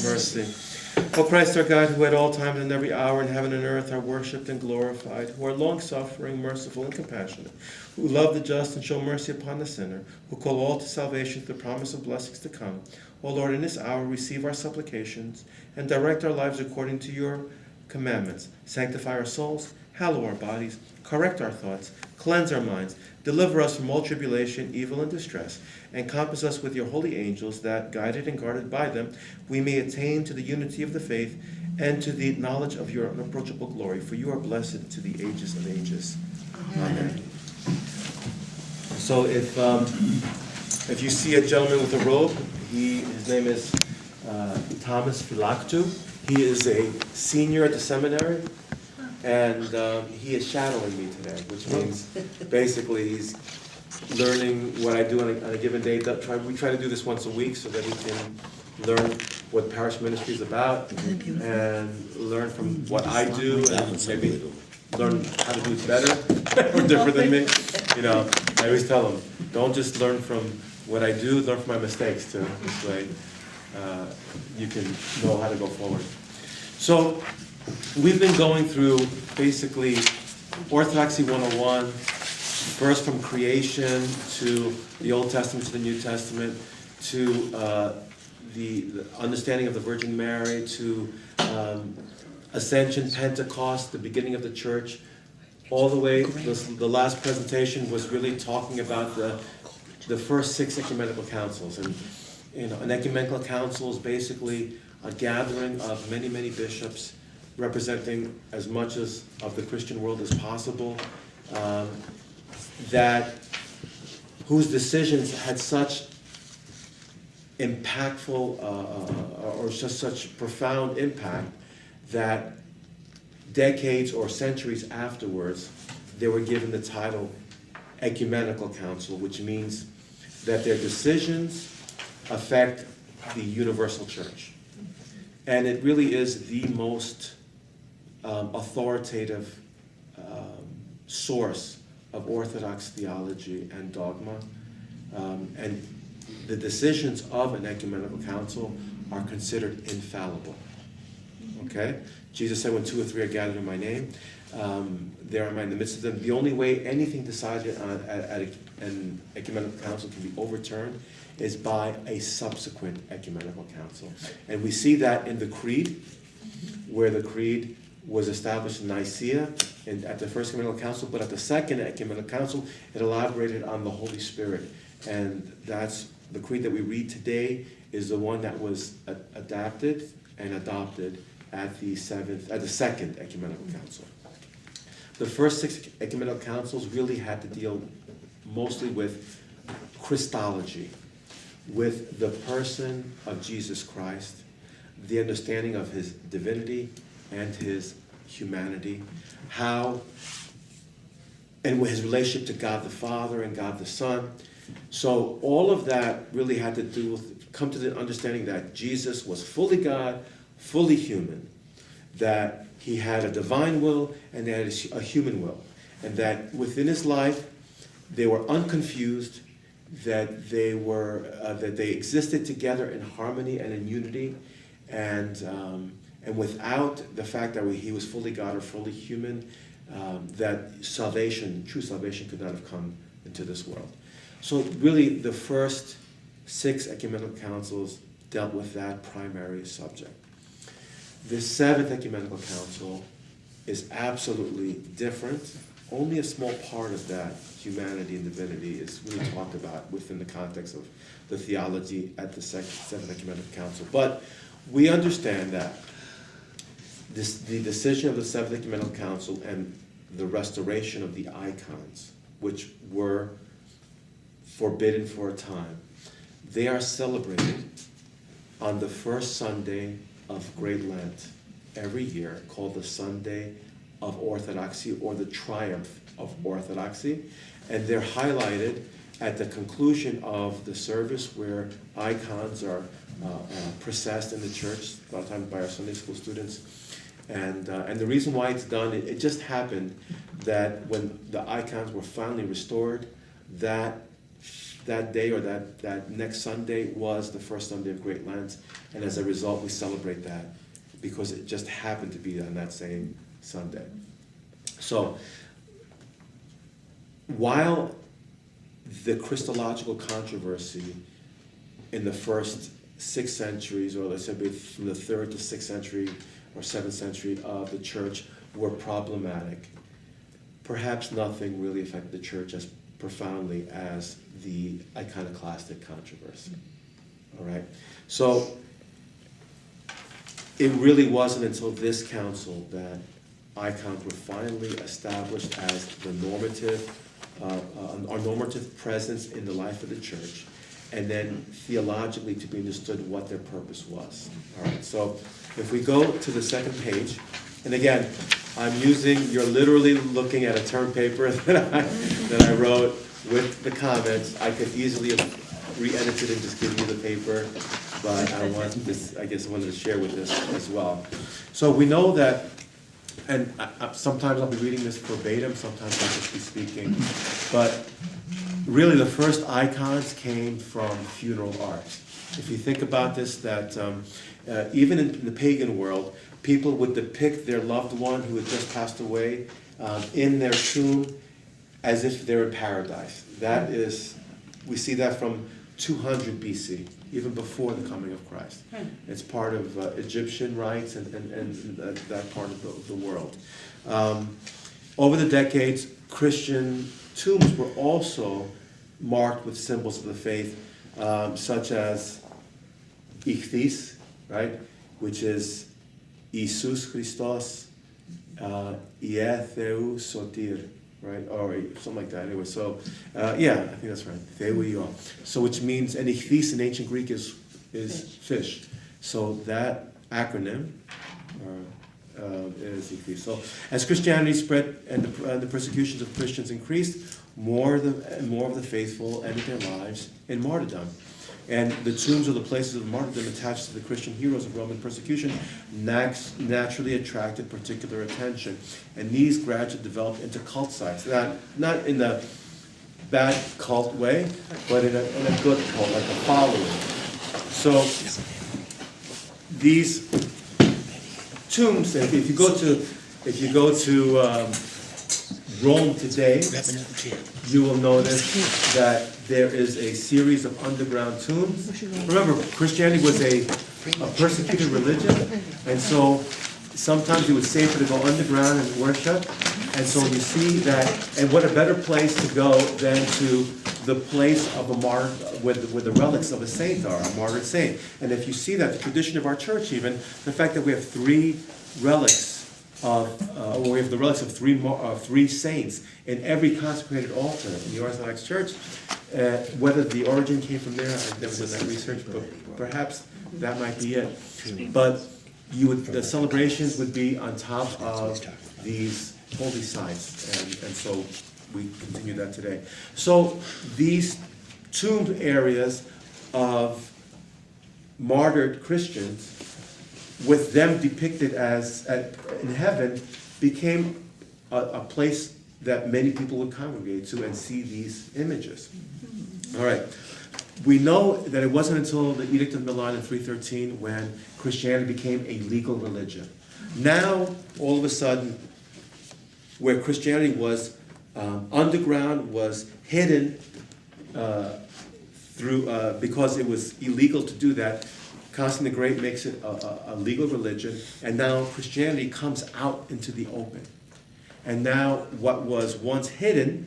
mercy. O Christ our God, who at all times and every hour in heaven and earth are worshipped and glorified, who are long-suffering, merciful, and compassionate, who love the just and show mercy upon the sinner, who call all to salvation through the promise of blessings to come. O Lord, in this hour receive our supplications and direct our lives according to your commandments. Sanctify our souls, hallow our bodies, correct our thoughts, cleanse our minds, deliver us from all tribulation, evil, and distress, and compass us with your holy angels, that, guided and guarded by them, we may attain to the unity of the faith and to the knowledge of your unapproachable glory. For you are blessed to the ages of ages. Amen. So if you see a gentleman with a robe, his name is Thomas Philaktu. He is a senior at the seminary, and he is shadowing me today, which means basically he's learning what I do on a given day. We try to do this once a week so that he can learn what parish ministry is about and learn from what I do and maybe learn how to do it better or different than me. You know, I always tell him, don't just learn from what I do, learn from my mistakes too. This way you can know how to go forward. So we've been going through basically Orthodoxy 101, first from creation to the Old Testament to the New Testament, to the understanding of the Virgin Mary, to Ascension, Pentecost, the beginning of the church, all the way. The last presentation was really talking about the first 6 ecumenical councils. And an ecumenical council is basically a gathering of many, many bishops representing as much of the Christian world as possible, whose decisions had such impactful or just such profound impact that decades or centuries afterwards they were given the title Ecumenical Council, which means that their decisions affect the universal church. And it really is the most authoritative source of Orthodox theology and dogma. And the decisions of an ecumenical council are considered infallible. Okay? Jesus said, when 2 or 3 are gathered in my name, there am I in the midst of them. The only way anything decided at an ecumenical council can be overturned is by a subsequent ecumenical council. And we see that in the Creed, where the Creed was established in Nicaea at the first ecumenical council, but at the second ecumenical council, it elaborated on the Holy Spirit. And that's the Creed that we read today is the one that was adapted and adopted at the second ecumenical council. The first 6 ecumenical councils really had to deal mostly with Christology, with the person of Jesus Christ, the understanding of his divinity and his humanity, and with his relationship to God the Father and God the Son. So all of that really had to do with, come to the understanding that Jesus was fully God, fully human, that he had a divine will and that he had a human will, and that within his life they were unconfused, that they existed together in harmony and in unity, and without the fact that he was fully God or fully human, that true salvation could not have come into this world. So really the first 6 ecumenical councils dealt with that primary subject. The 7th ecumenical council is absolutely different. Only a small part of that humanity and divinity is really talked about within the context of the theology at the 7th ecumenical council. But we understand that the decision of the 7th ecumenical council and the restoration of the icons, which were forbidden for a time, they are celebrated on the first Sunday of Great Lent every year, called the Sunday of Orthodoxy, or the Triumph of Orthodoxy. And they're highlighted at the conclusion of the service, where icons are processed in the church, a lot of times by our Sunday school students. And the reason why it's done, it just happened that when the icons were finally restored, that that day or that next Sunday was the first Sunday of Great Lent, and as a result we celebrate that because it just happened to be on that same Sunday. So, while the Christological controversy in the first 6 centuries, or let's say from the 3rd to 6th century or 7th century of the church were problematic, perhaps nothing really affected the church as profoundly as the iconoclastic controversy. All right? So, it really wasn't until this council that icons were finally established as the normative, our normative presence in the life of the church, and then theologically to be understood what their purpose was. All right, so if we go to the second page, and again, you're literally looking at a term paper that I wrote with the comments. I could easily have re-edited and just given you the paper, but I wanted to share with this as well. So we know that, and sometimes I'll be reading this verbatim, sometimes I'll just be speaking, but really the first icons came from funeral art. If you think about this, that even in the pagan world, people would depict their loved one who had just passed away in their tomb as if they're in paradise. That is, we see that from 200 BC, even before the coming of Christ. It's part of Egyptian rites and that part of the world. Over the decades, Christian tombs were also marked with symbols of the faith, such as ichthys, right, which is Jesus Christos, Ie Theou Sotir, right, or something like that. Anyway, so yeah, I think that's right. Theou. So which means, and ichthys in ancient Greek is fish. So that acronym is ichthys. So as Christianity spread and the persecutions of Christians increased, more of the faithful ended their lives in martyrdom. And the tombs or the places of martyrdom attached to the Christian heroes of Roman persecution naturally attracted particular attention. And these gradually developed into cult sites. Not in the bad cult way, but in a good cult, like a following. So these tombs, if you go to Rome today, you will notice that there is a series of underground tombs. Remember, Christianity was a persecuted religion, and so sometimes it was safer to go underground and worship. And so you see that, and what a better place to go than to the place of a martyr, where the relics of a saint are, a martyred saint. And if you see that, the tradition of our church even, the fact that we have 3 relics we have the relics of 3 saints in every consecrated altar in the Orthodox Church. Whether the origin came from there, I've never done that research, but perhaps that might be it. But the celebrations would be on top of these holy sites, and so we continue that today. So these tomb areas of martyred Christians, with them depicted as in heaven, became a place that many people would congregate to and see these images. All right. We know that it wasn't until the Edict of Milan in 313 when Christianity became a legal religion. Now, all of a sudden, where Christianity was underground, was hidden because it was illegal to do that, Constantine the Great makes it a legal religion, and now Christianity comes out into the open. And now what was once hidden,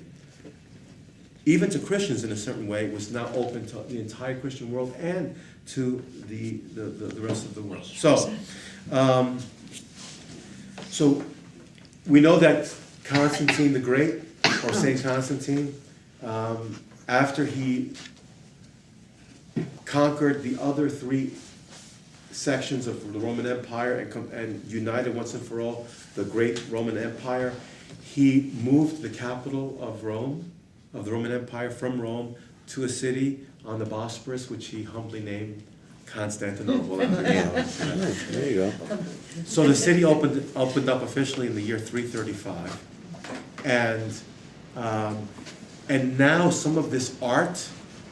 even to Christians in a certain way, was now open to the entire Christian world and to the rest of the world. So we know that Constantine the Great, or Saint Constantine, after he conquered the other 3 sections of the Roman Empire and united once and for all the great Roman Empire, he moved the capital of Rome, of the Roman Empire, from Rome to a city on the Bosporus, which he humbly named Constantinople. There you go. So the city opened up officially in the year 335, and now some of this art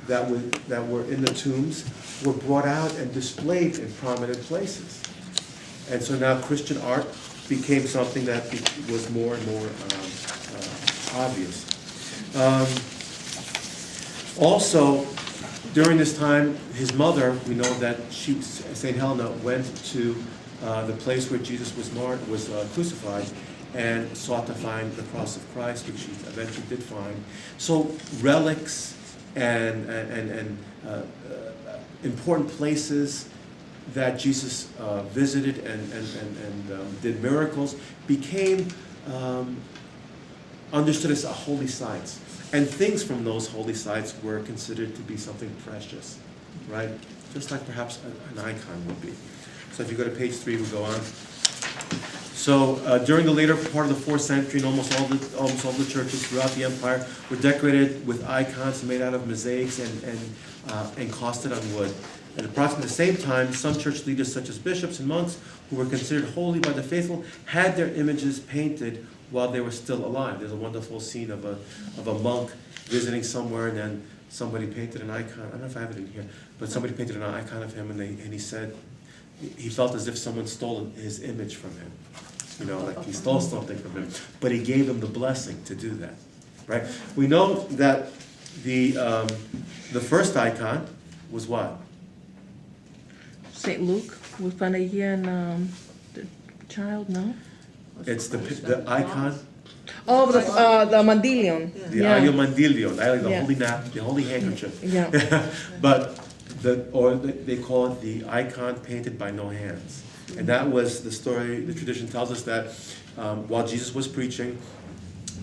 that were in the tombs were brought out and displayed in prominent places. And so now Christian art became something that was more and more obvious. Also, during this time, his mother, we know that St. Helena, went to the place where Jesus was crucified and sought to find the cross of Christ, which she eventually did find. So relics and important places that Jesus visited and did miracles became understood as holy sites. And things from those holy sites were considered to be something precious, right? Just like perhaps an icon would be. So if you go to page 3, we'll go on. So during the later part of the 4th century, and almost all the churches throughout the empire were decorated with icons made out of mosaics and encrusted on wood. At approximately the same time, some church leaders, such as bishops and monks, who were considered holy by the faithful, had their images painted while they were still alive. There's a wonderful scene of a monk visiting somewhere, and then somebody painted an icon. I don't know if I have it in here, but somebody painted an icon of him, and he said he felt as if someone stole his image from him. You know, like he stole something from him, but he gave him the blessing to do that. Right? We know that the first icon was what? St. Luke with Panagia and the child, no? It's the icon. Oh, the mandilion. The Yeah. Iconoclastic, the Yeah. holy napkin, the holy handkerchief. Yeah. But they call it the icon painted by no hands. And that was the story. The tradition tells us that while Jesus was preaching,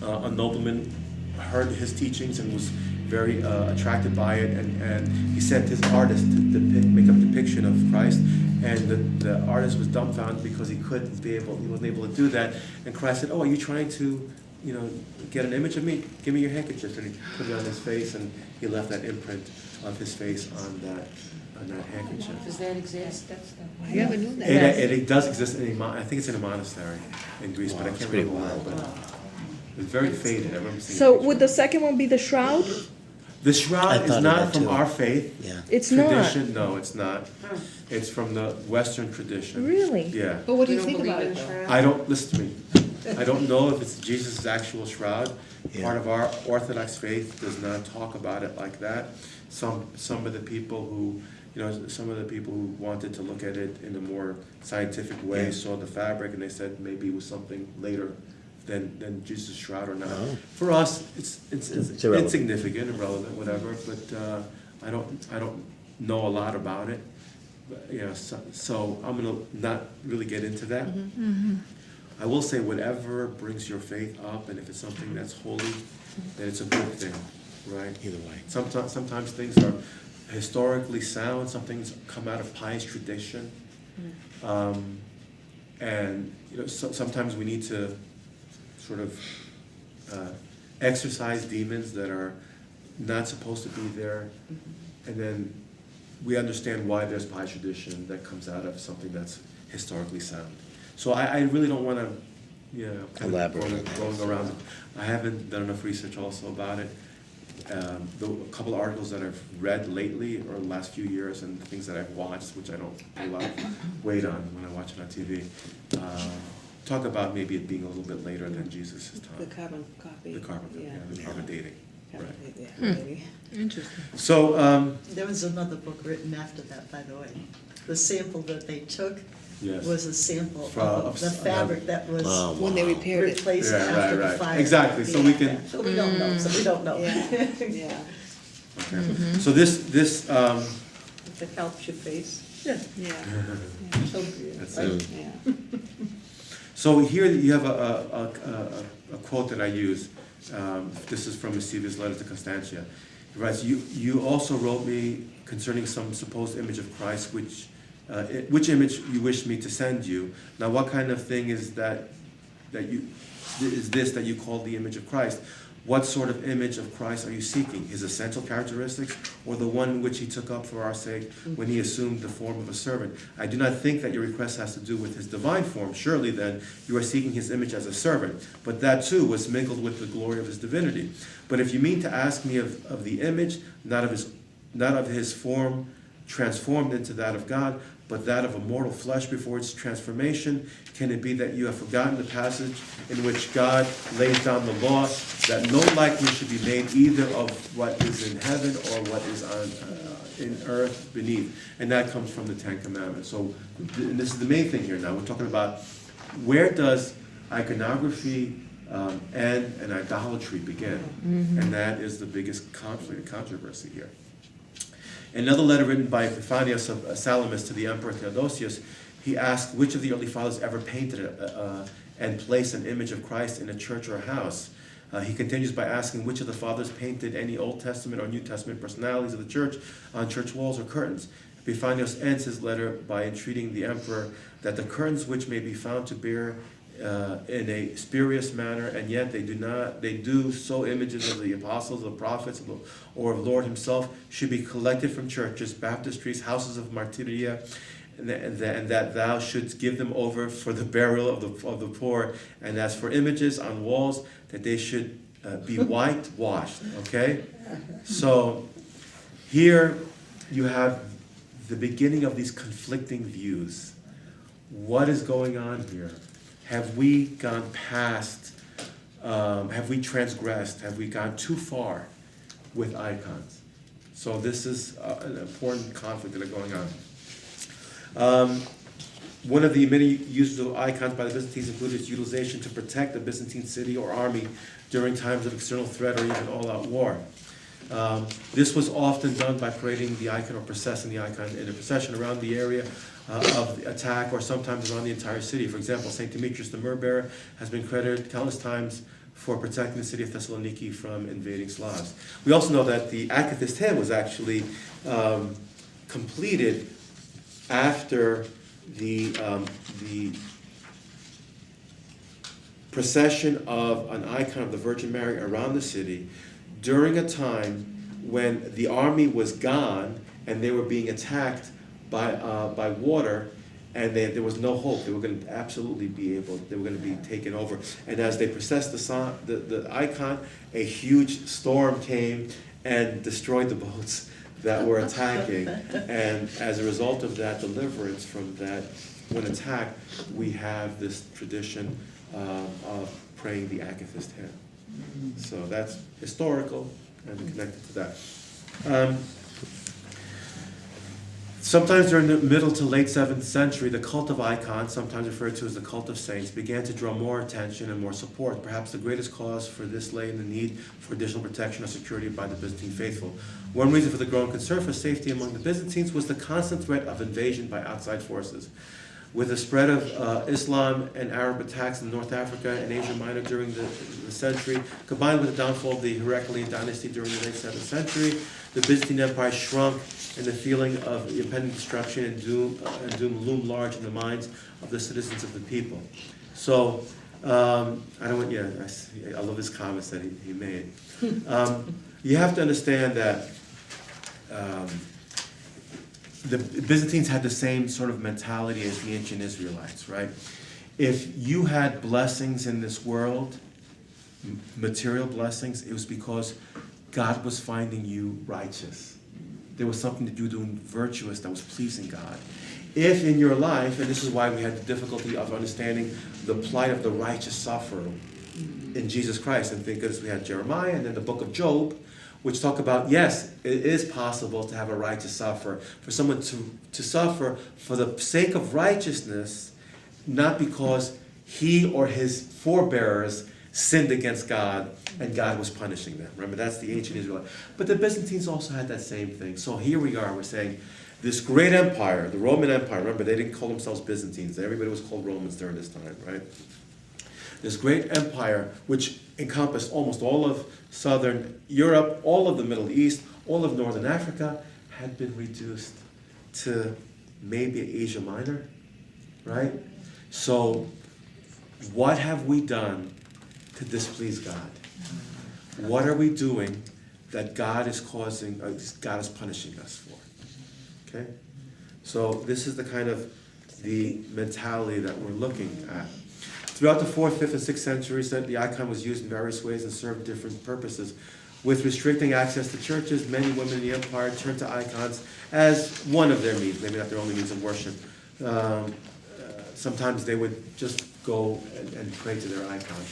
a nobleman heard his teachings and was very attracted by it, and he sent his artist to make a depiction of Christ, and the artist was dumbfounded because he wasn't able to do that. And Christ said, "Oh, are you trying to, get an image of me? Give me your handkerchief." And he put it on his face, and he left that imprint of his face on that handkerchief. Does that exist? I never knew that. It does exist I think it's in a monastery in Greece, but I can't remember where. But it's very faded. I remember seeing. So a picture. would the second one be the shroud? The shroud I is thought of not that from too. our faith. Yeah. It's tradition. No, it's not. It's from the Western tradition. Really? Yeah. But what do you don't think believe about in it, the though? shroud? I don't listen to me. I don't know if it's Jesus' actual shroud. Yeah. Part of our Orthodox faith does not talk about it like that. Some of the people who wanted to look at it in a more scientific way Yeah. saw the fabric and they said maybe it was something later than Jesus' shroud or not. Oh. For us, it's irrelevant. insignificant, irrelevant, whatever. But I don't know a lot about it. But, so I'm gonna not really get into that. I will say whatever brings your faith up, and if it's something that's holy, then it's a good thing, right? Either way. Sometimes things are historically sound. Some things come out of pious tradition, and sometimes we need to sort of exorcise demons that are not supposed to be there, and then we understand why there's pious tradition that comes out of something that's historically sound. So I really don't want to, Elaborate. going around. I haven't done enough research also about it. A couple of articles that I've read lately or the last few years and things that I've watched, which I don't put a lot of weight on when I watch it on TV, talk about maybe it being a little bit later than Jesus' The time. carbon copy. The carbon dating. Right. Yeah, maybe. Interesting. So, There was another book written after that, by the way. The sample that they took yes. was a sample From- of the fabric that was Oh, When they repaired it. replaced Yeah, after right. the fire. Exactly, so we can- So we don't know, Yeah, yeah. Okay. So this If it helps your face. Yeah. So good. That's Like, it. Yeah. So here you have a quote that I use. This is from Eusebius' letter to Constantia. He writes, "You also wrote me concerning some supposed image of Christ, which image you wish me to send you. Now, what kind of thing is that you call the image of Christ? What sort of image of Christ are you seeking? His essential characteristics, or the one which he took up for our sake when he assumed the form of a servant? I do not think that your request has to do with his divine form. Surely then you are seeking his image as a servant. But that too was mingled with the glory of his divinity. But if you mean to ask me of the image, not of his not of his form transformed into that of God, but that of a mortal flesh before its transformation? Can it be that you have forgotten the passage in which God lays down the law that no likeness should be made either of what is in heaven or what is in earth beneath? And that comes from the Ten Commandments. So and this is the main thing here now. We're talking about where does iconography and idolatry begin? And that is the biggest conflict and controversy here. In another letter written by Epiphanius of Salamis to the Emperor Theodosius, he asked which of the early fathers ever painted and placed an image of Christ in a church or a house. He continues by asking which of the fathers painted any Old Testament or New Testament personalities of the church on church walls or curtains. Epiphanius ends his letter by entreating the emperor that the curtains which may be found to bear in a spurious manner, and yet they do so images of the apostles, of the prophets, or of Lord himself, should be collected from churches, baptistries, houses of martyria, and that thou shouldst give them over for the burial of the poor. And as for images on walls, that they should be whitewashed. Okay? So here you have the beginning of these conflicting views. What is going on here? Have we gone past, have we transgressed, have we gone too far with icons? So this is an important conflict that are going on. One of the many uses of icons by the Byzantines included its utilization to protect the Byzantine city or army during times of external threat or even all-out war. This was often done by parading the icon or processing the icon in a procession around the area of the attack, or sometimes around the entire city. For example, St. Dimitrios the Myrrh-bearer has been credited countless times for protecting the city of Thessaloniki from invading Slavs. We also know that the Akathist hymn was actually completed after the procession of an icon of the Virgin Mary around the city during a time when the army was gone and they were being attacked by water, and there was no hope. They were going to absolutely they were going to be taken over. And as they processed the icon, a huge storm came and destroyed the boats that were attacking. And as a result of that deliverance from that, when attacked, we have this tradition of praying the Akathist hymn. So that's historical and connected to that. Sometimes during the middle to late 7th century, the cult of icons, sometimes referred to as the cult of saints, began to draw more attention and more support. Perhaps the greatest cause for this lay in the need for additional protection or security by the Byzantine faithful. One reason for the growing concern for safety among the Byzantines was the constant threat of invasion by outside forces. With the spread of Islam and Arab attacks in North Africa and Asia Minor during the century, combined with the downfall of the Heraclean dynasty during the late 7th century, the Byzantine Empire shrunk, and the feeling of impending destruction and doom loomed large in the minds of the citizens of the people. So, I love his comments that he made. You have to understand that the Byzantines had the same sort of mentality as the ancient Israelites, right? If you had blessings in this world, material blessings, it was because God was finding you righteous. There was something that you were doing virtuous that was pleasing God. If in your life, and this is why we had the difficulty of understanding the plight of the righteous sufferer in Jesus Christ, and thank goodness we had Jeremiah and then the book of Job, which talk about, yes, it is possible to have a righteous sufferer, for someone to suffer for the sake of righteousness, not because he or his forebearers sinned against God and God was punishing them. Remember, that's the ancient Israelite. But the Byzantines also had that same thing. So here we are, we're saying, this great empire, the Roman Empire, remember, they didn't call themselves Byzantines. Everybody was called Romans during this time, right? This great empire, which encompassed almost all of southern Europe, all of the Middle East, all of northern Africa, had been reduced to maybe Asia Minor, right? So what have we done to displease God? What are we doing that God is causing, or God is punishing us for? Okay? So this is the kind of the mentality that we're looking at. Throughout the 4th, 5th, and 6th centuries, the icon was used in various ways and served different purposes. With restricting access to churches, many women in the empire turned to icons as one of their means, maybe not their only means of worship. Sometimes they would just go and pray to their icon.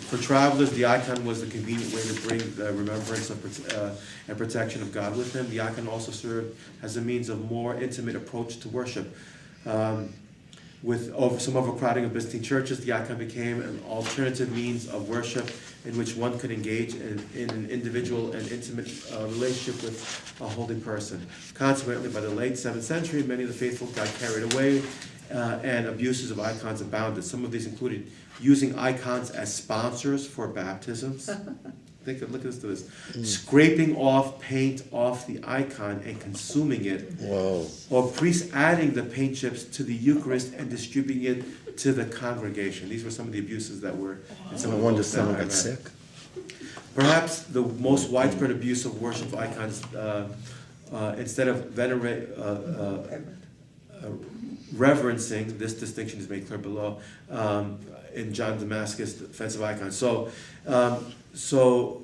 For travelers, the icon was a convenient way to bring the remembrance of and protection of God with them. The icon also served as a means of more intimate approach to worship. With some overcrowding of Byzantine churches, the icon became an alternative means of worship in which one could engage in an individual and intimate relationship with a holy person. Consequently, by the late 7th century, many of the faithful got carried away and abuses of icons abounded. Some of these included using icons as sponsors for baptisms. Look at this. Scraping off paint off the icon and consuming it. Whoa. Or priests adding the paint chips to the Eucharist and distributing it to the congregation. These were some of the abuses that were in some No of the wonder books that someone I got read. sick. Perhaps the most widespread abuse of worship of icons, instead of reverencing, this distinction is made clear below, in John Damascus' Defense of Icons. So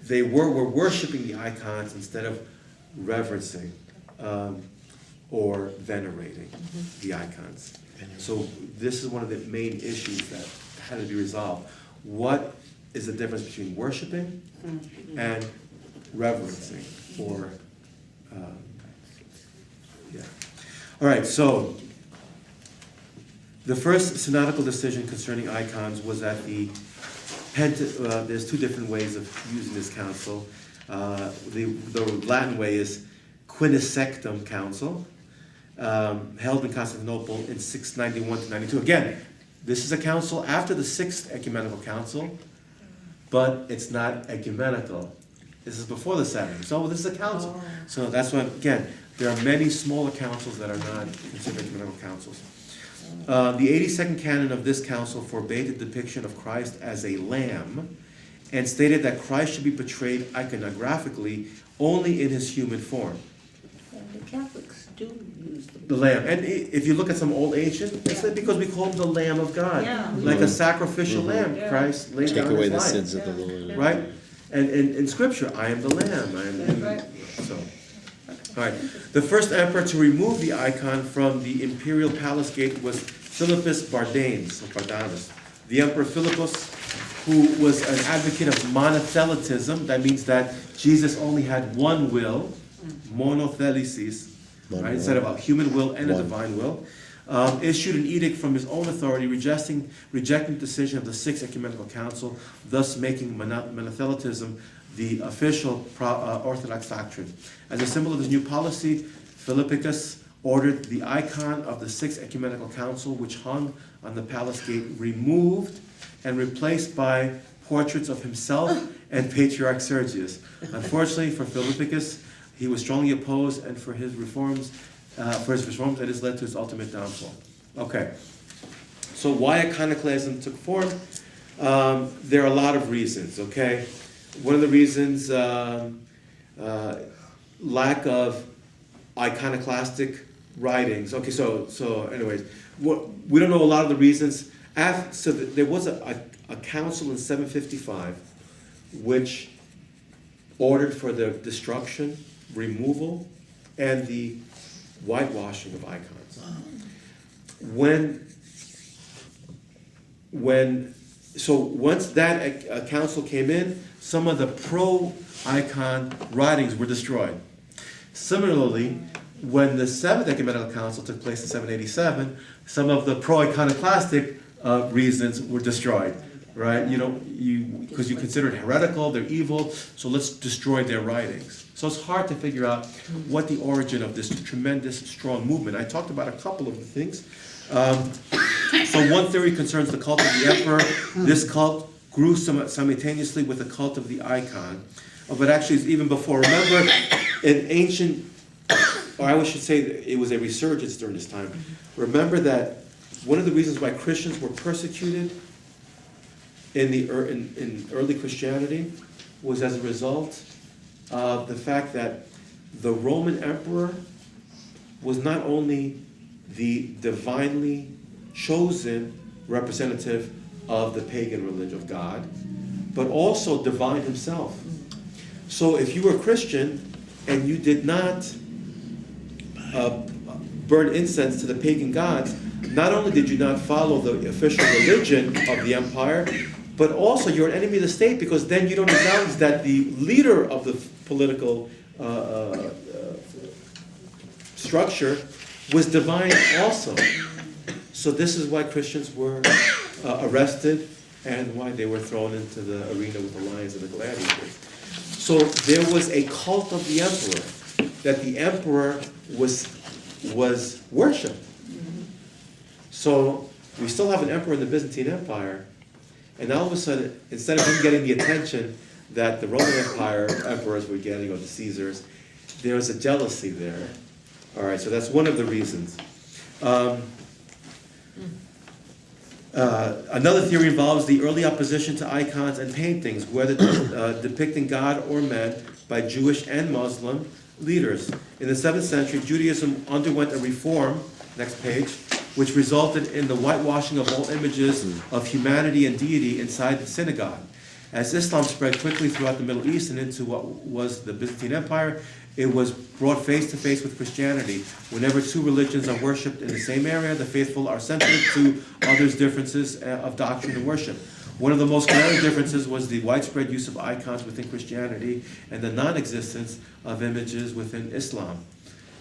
they were worshiping the icons instead of reverencing or venerating the icons. So this is one of the main issues that had to be resolved. What is the difference between worshiping and reverencing? Or yeah. All right. So the first synodical decision concerning icons was at the there's two different ways of using this council. The Latin way is Quinessectum Council, held in Constantinople in 691 to 92. Again, this is a council after the 6th Ecumenical Council, but it's not ecumenical. This is before the 7th. So this is a council. So that's why, again, there are many smaller councils that are not considered ecumenical councils. The 82nd canon of this council forbade the depiction of Christ as a lamb and stated that Christ should be portrayed iconographically only in his human form. The Catholics do use The lamb. And if you look at some old ancient, it's because we call him the Lamb of God. Yeah. Like a sacrificial lamb. Yeah. Christ laid Take down away his the life. sins of the Lord. Right? And in Scripture, I am the Lamb. I am the Right. So, all right. The first emperor to remove the icon from the imperial palace gate was Philippus Bardanes, or Bardanus. The Emperor Philippus, who was an advocate of monothelitism, that means that Jesus only had one will, monothelisis, right, instead of a human will and a divine will, issued an edict from his own authority rejecting the decision of the 6th Ecumenical Council, thus making monothelitism the official Orthodox doctrine. As a symbol of his new policy, Philippicus ordered the icon of the 6th Ecumenical Council, which hung on the palace gate, removed and replaced by portraits of himself and Patriarch Sergius. Unfortunately for Philippicus, he was strongly opposed, and for his reforms, that has led to his ultimate downfall. Okay, so why iconoclasm took form? There are a lot of reasons. Okay, one of the reasons, lack of iconoclastic writings. Okay, so anyways, we don't know a lot of the reasons. So there was a council in 755 which ordered for the destruction, removal, and the whitewashing of icons. So once that council came in, some of the pro-icon writings were destroyed. Similarly, when the 7th Ecumenical Council took place in 787, some of the pro-iconoclastic reasons were destroyed, right? Because you consider it heretical, they're evil, so let's destroy their writings. So it's hard to figure out what the origin of this tremendous, strong movement. I talked about a couple of the things. So one theory concerns the cult of the emperor. This cult grew simultaneously with the cult of the icon. But actually, it's even before. Remember, in ancient, or I should say it was a resurgence during this time. Remember that one of the reasons why Christians were persecuted in early Christianity was as a result of the fact that the Roman emperor was not only the divinely chosen representative of the pagan religion of God, but also divine himself. So if you were a Christian and you did not burn incense to the pagan gods, not only did you not follow the official religion of the empire, but also you're an enemy of the state, because then you don't acknowledge that the leader of the political structure was divine also. So this is why Christians were arrested and why they were thrown into the arena with the lions and the gladiators. So there was a cult of the emperor, that the emperor was worshipped. So we still have an emperor in the Byzantine Empire, and all of a sudden, instead of him getting the attention that the Roman Empire emperors were getting, or the Caesars, there's a jealousy there. All right, so that's one of the reasons. Another theory involves the early opposition to icons and paintings, whether depicting God or men, by Jewish and Muslim leaders. In the 7th century, Judaism underwent a reform, next page, which resulted in the whitewashing of all images of humanity and deity inside the synagogue. As Islam spread quickly throughout the Middle East and into what was the Byzantine Empire, it was brought face to face with Christianity. Whenever two religions are worshipped in the same area, the faithful are sensitive to others' differences of doctrine and worship. One of the most glaring differences was the widespread use of icons within Christianity and the non-existence of images within Islam.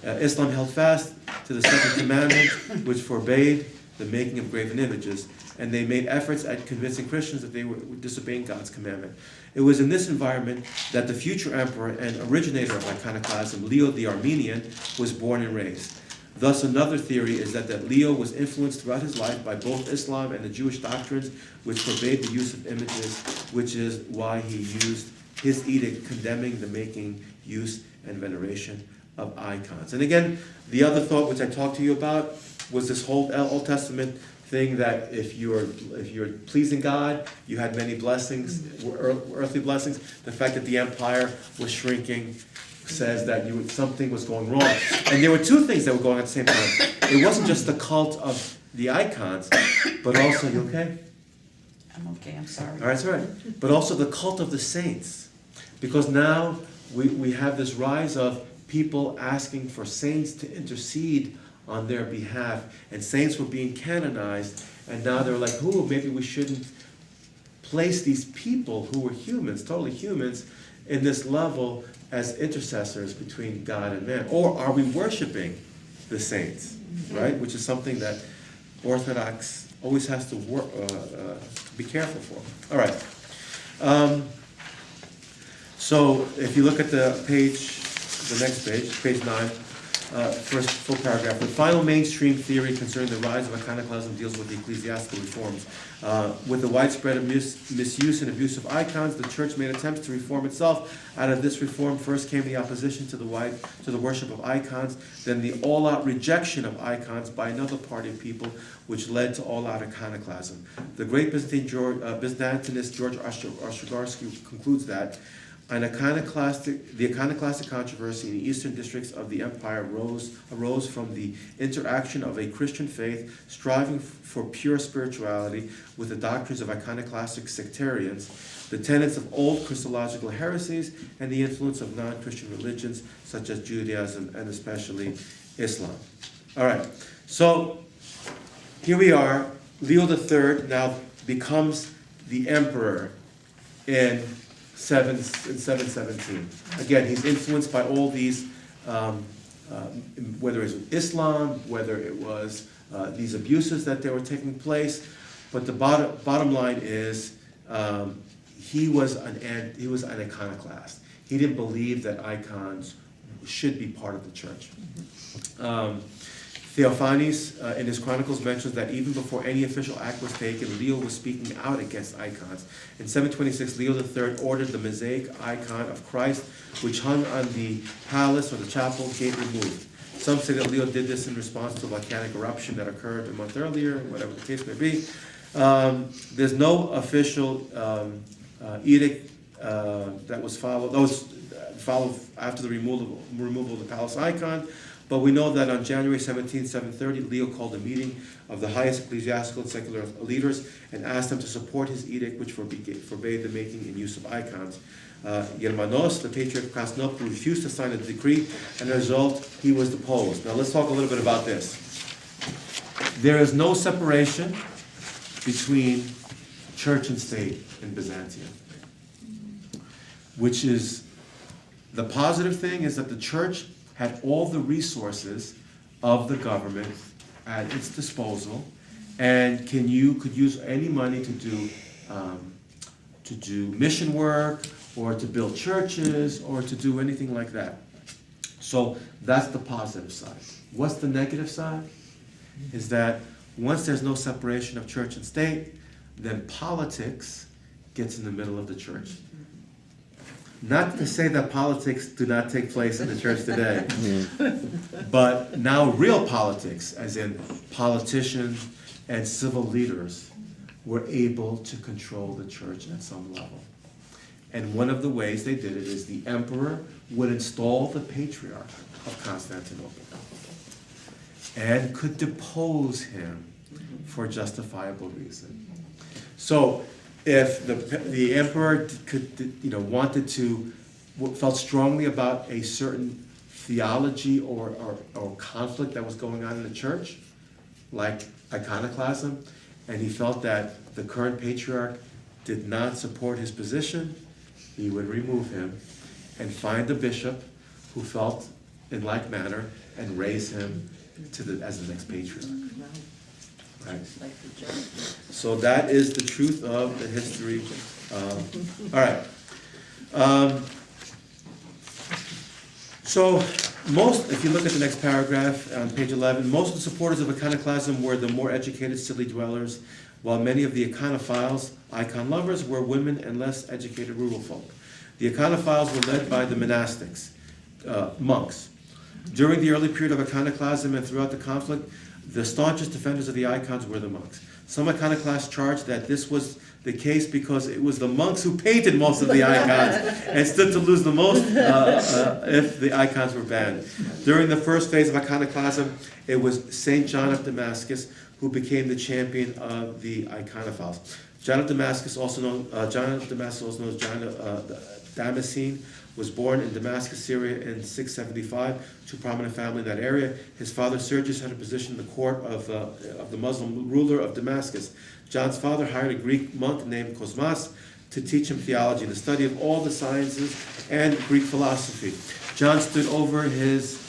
Islam held fast to the second commandment, which forbade the making of graven images, and they made efforts at convincing Christians that they were disobeying God's commandment. It was in this environment that the future emperor and originator of iconoclasm, Leo the Armenian, was born and raised. Thus, another theory is that Leo was influenced throughout his life by both Islam and the Jewish doctrines, which forbade the use of images, which is why he used his edict condemning the making, use, and veneration of icons. And again, the other thought which I talked to you about was this whole Old Testament thing that if you're pleasing God, you had many blessings, earthly blessings. The fact that the empire was shrinking says that something was going wrong. And there were two things that were going on at the same time. It wasn't just the cult of the icons, but also, you okay? I'm okay, I'm sorry. All right, that's all right. But also the cult of the saints. Because now we have this rise of people asking for saints to intercede on their behalf. And saints were being canonized, and now they're like, maybe we shouldn't place these people who were humans, totally humans, in this level as intercessors between God and man. Or are we worshiping the saints, right? Which is something that Orthodox always has to be careful for. All right. So if you look at the next page, page 9, first full paragraph. The final mainstream theory concerning the rise of iconoclasm deals with the ecclesiastical reforms. With the widespread misuse and abuse of icons, the church made attempts to reform itself. Out of this reform, first came the opposition to the worship of icons, then the all-out rejection of icons by another party of people, which led to all-out iconoclasm. The great Byzantinist George Ostrogorsky concludes that the iconoclastic controversy in the eastern districts of the empire arose from the interaction of a Christian faith striving for pure spirituality with the doctrines of iconoclastic sectarians, the tenets of old Christological heresies, and the influence of non-Christian religions such as Judaism and especially Islam. All right, so here we are. Leo III now becomes the emperor in 717. Again, he's influenced by all these, whether it was Islam, whether it was these abuses that they were taking place. But the bottom line is he was an iconoclast. He didn't believe that icons should be part of the church. Theophanes, in his chronicles, mentions that even before any official act was taken, Leo was speaking out against icons. In 726, Leo III ordered the mosaic icon of Christ, which hung on the palace or the chapel gate, removed. Some say that Leo did this in response to a volcanic eruption that occurred a month earlier, whatever the case may be. There's no official edict that was followed. That was followed after the removal of the palace icon. But we know that on January 17, 730, Leo called a meeting of the highest ecclesiastical and secular leaders and asked them to support his edict, which forbade the making and use of icons. Germanos, the Patriarch of Constantinople, refused to sign the decree, and as a result, he was deposed. Now let's talk a little bit about this. There is no separation between church and state in Byzantium, which is, the positive thing is that the church had all the resources of the government at its disposal, and could use any money to do mission work, or to build churches, or to do anything like that. So that's the positive side. What's the negative side? Is that once there's no separation of church and state, then politics gets in the middle of the church. Not to say that politics do not take place in the church today, but now real politics, as in politicians and civil leaders, were able to control the church at some level. And one of the ways they did it is the emperor would install the patriarch of Constantinople and could depose him for justifiable reason. So if the emperor felt strongly about a certain theology or conflict that was going on in the church, like iconoclasm, and he felt that the current patriarch did not support his position, he would remove him and find a bishop who felt in like manner and raise him as the next patriarch. Right. So that is the truth of the history. All right. So if you look at the next paragraph on page 11, most of the supporters of iconoclasm were the more educated city dwellers, while many of the iconophiles, icon lovers, were women and less educated rural folk. The iconophiles were led by the monastics, monks. During the early period of iconoclasm and throughout the conflict, the staunchest defenders of the icons were the monks. Some iconoclasts charged that this was the case because it was the monks who painted most of the icons and stood to lose the most if the icons were banned. During the first phase of iconoclasm, it was St. John of Damascus who became the champion of the iconophiles. John of Damascus, also known as John of Damascene, was born in Damascus, Syria in 675 to a prominent family in that area. His father Sergius had a position in the court of the Muslim ruler of Damascus. John's father hired a Greek monk named Cosmas to teach him theology, the study of all the sciences and Greek philosophy. John stood over his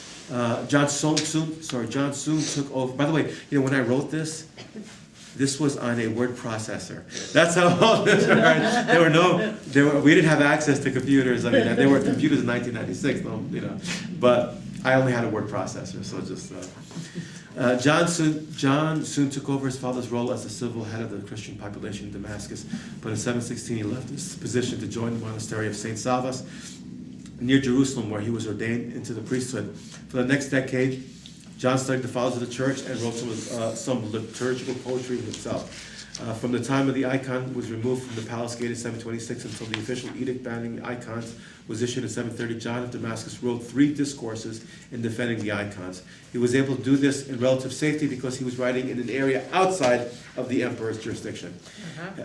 John soon took over. By the way, when I wrote this was on a word processor. That's how old this was. We didn't have access to computers. I mean, there were computers in 1996, but I only had a word processor. So just John soon took over his father's role as the civil head of the Christian population in Damascus. But in 716, he left his position to join the monastery of Saint Savas near Jerusalem, where he was ordained into the priesthood. For the next decade, John studied the fathers of the church and wrote some liturgical poetry himself. From the time of the icon was removed from the palace gate in 726 until the official edict banning icons was issued in 730, John of Damascus wrote 3 discourses in defending the icons. He was able to do this in relative safety because he was writing in an area outside of the emperor's jurisdiction.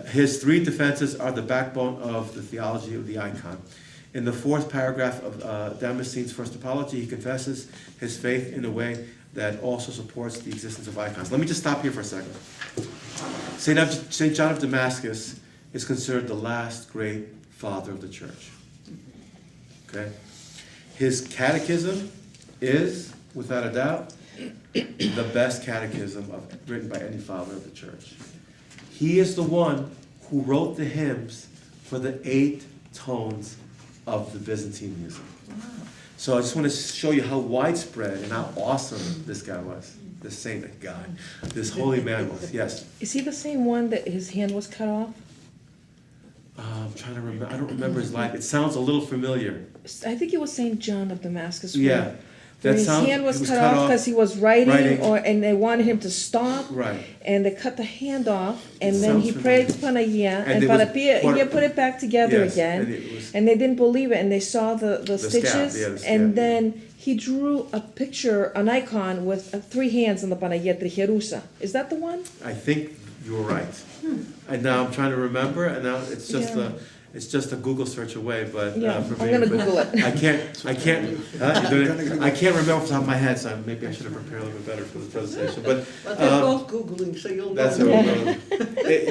His 3 defenses are the backbone of the theology of the icon. In the 4th paragraph of Damascene's first apology, he confesses his faith in a way that also supports the existence of icons. Let me just stop here for a second. St. John of Damascus is considered the last great father of the church. Okay? His catechism is, without a doubt, the best catechism written by any father of the church. He is the one who wrote the hymns for the 8 tones of the Byzantine music. So I just want to show you how widespread and how awesome this guy was. This saint of God, this holy man was. Yes? Is he the same one that his hand was cut off? I'm trying to remember. I don't remember his life. It sounds a little familiar. I think it was St. John of Damascus. Yeah. His hand was cut off because he was writing, and they wanted him to stop. Right. And they cut the hand off, and It then he sounds prayed to familiar. Panaya, And and there was Panaya put it back together Yes, again. and it was- And they didn't believe it, and they saw the scab, stitches, yeah, the scab, and yeah. then he drew a picture, an icon with three hands on the Panaya Trijerusa. Is that the one? I think you're right. And now I'm trying to remember, and now it's just Yeah. it's just a Google search away, but Yeah, for I'm me, gonna but Google it. I can't remember off the top of my head, so maybe I should have prepared a little bit better for this presentation, but. But they're both Googling, so you'll know. That's how we're going.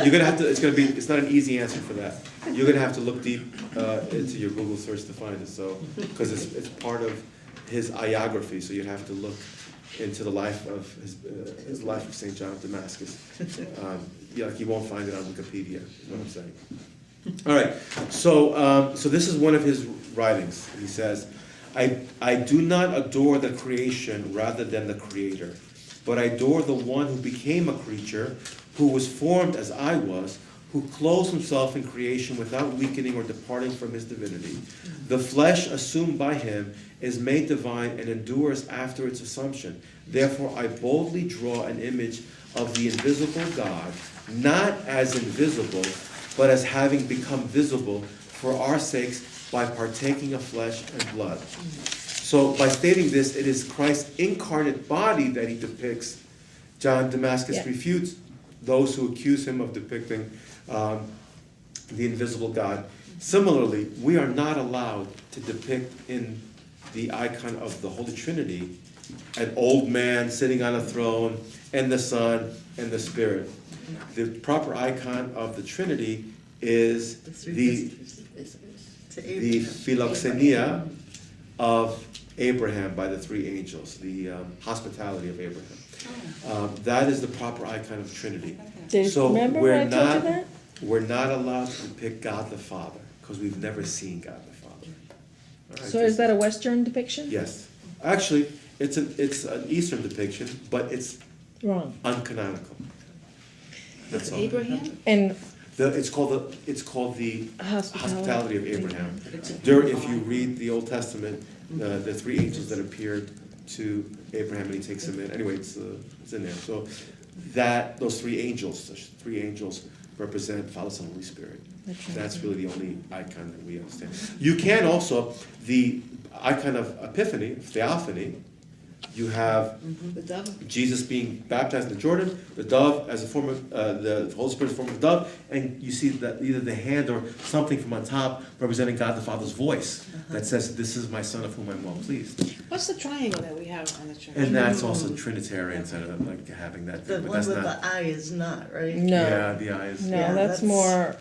You're gonna have to, it's not an easy answer for that. You're gonna have to look deep into your Google search to find it, so, because it's part of his iography, so you'd have to look into the life of his life of St. John of Damascus. Yeah, like you won't find it on Wikipedia, is what I'm saying. All right, so this is one of his writings. He says, I do not adore the creation rather than the creator, but I adore the one who became a creature, who was formed as I was, who clothes himself in creation without weakening or departing from his divinity. The flesh assumed by him is made divine and endures after its assumption. Therefore I boldly draw an image of the invisible God, not as invisible, but as having become visible for our sakes by partaking of flesh and blood. So by stating this, it is Christ's incarnate body that he depicts. John Damascus refutes those who accuse him of depicting the invisible God. Similarly, we are not allowed to depict in the icon of the Holy Trinity an old man sitting on a throne, and the Son, and the Spirit. The proper icon of the Trinity is the philoxenia of Abraham by the three angels, the hospitality of Abraham. That is the proper icon of Trinity. So Remember when I told you that? we're not allowed to depict God the Father, because we've never seen God the Father. All right, So is that a Western depiction? Yes. Actually, it's an Eastern depiction, but it's Wrong. uncanonical. That's all. Abraham? And It's called the hospitality of Abraham. If you read the Old Testament, the three angels that appeared to Abraham and he takes him in. Anyway, it's in there. So those three angels represent Father, Son, Holy Spirit. That's really the only icon that we understand. You can also, the icon of Epiphany, Theophany, you have The dove? Jesus being baptized in the Jordan, the dove as a form of, the Holy Spirit as a form of dove, and you see that either the hand or something from on top representing God the Father's voice that says, "This is my Son of whom I'm well pleased." What's the triangle that we have on the church? And that's also Trinitarians that are like having that The thing, but one that's with not. the eye is not, right? no, Yeah, the eyes. no, Yeah, that's that's- more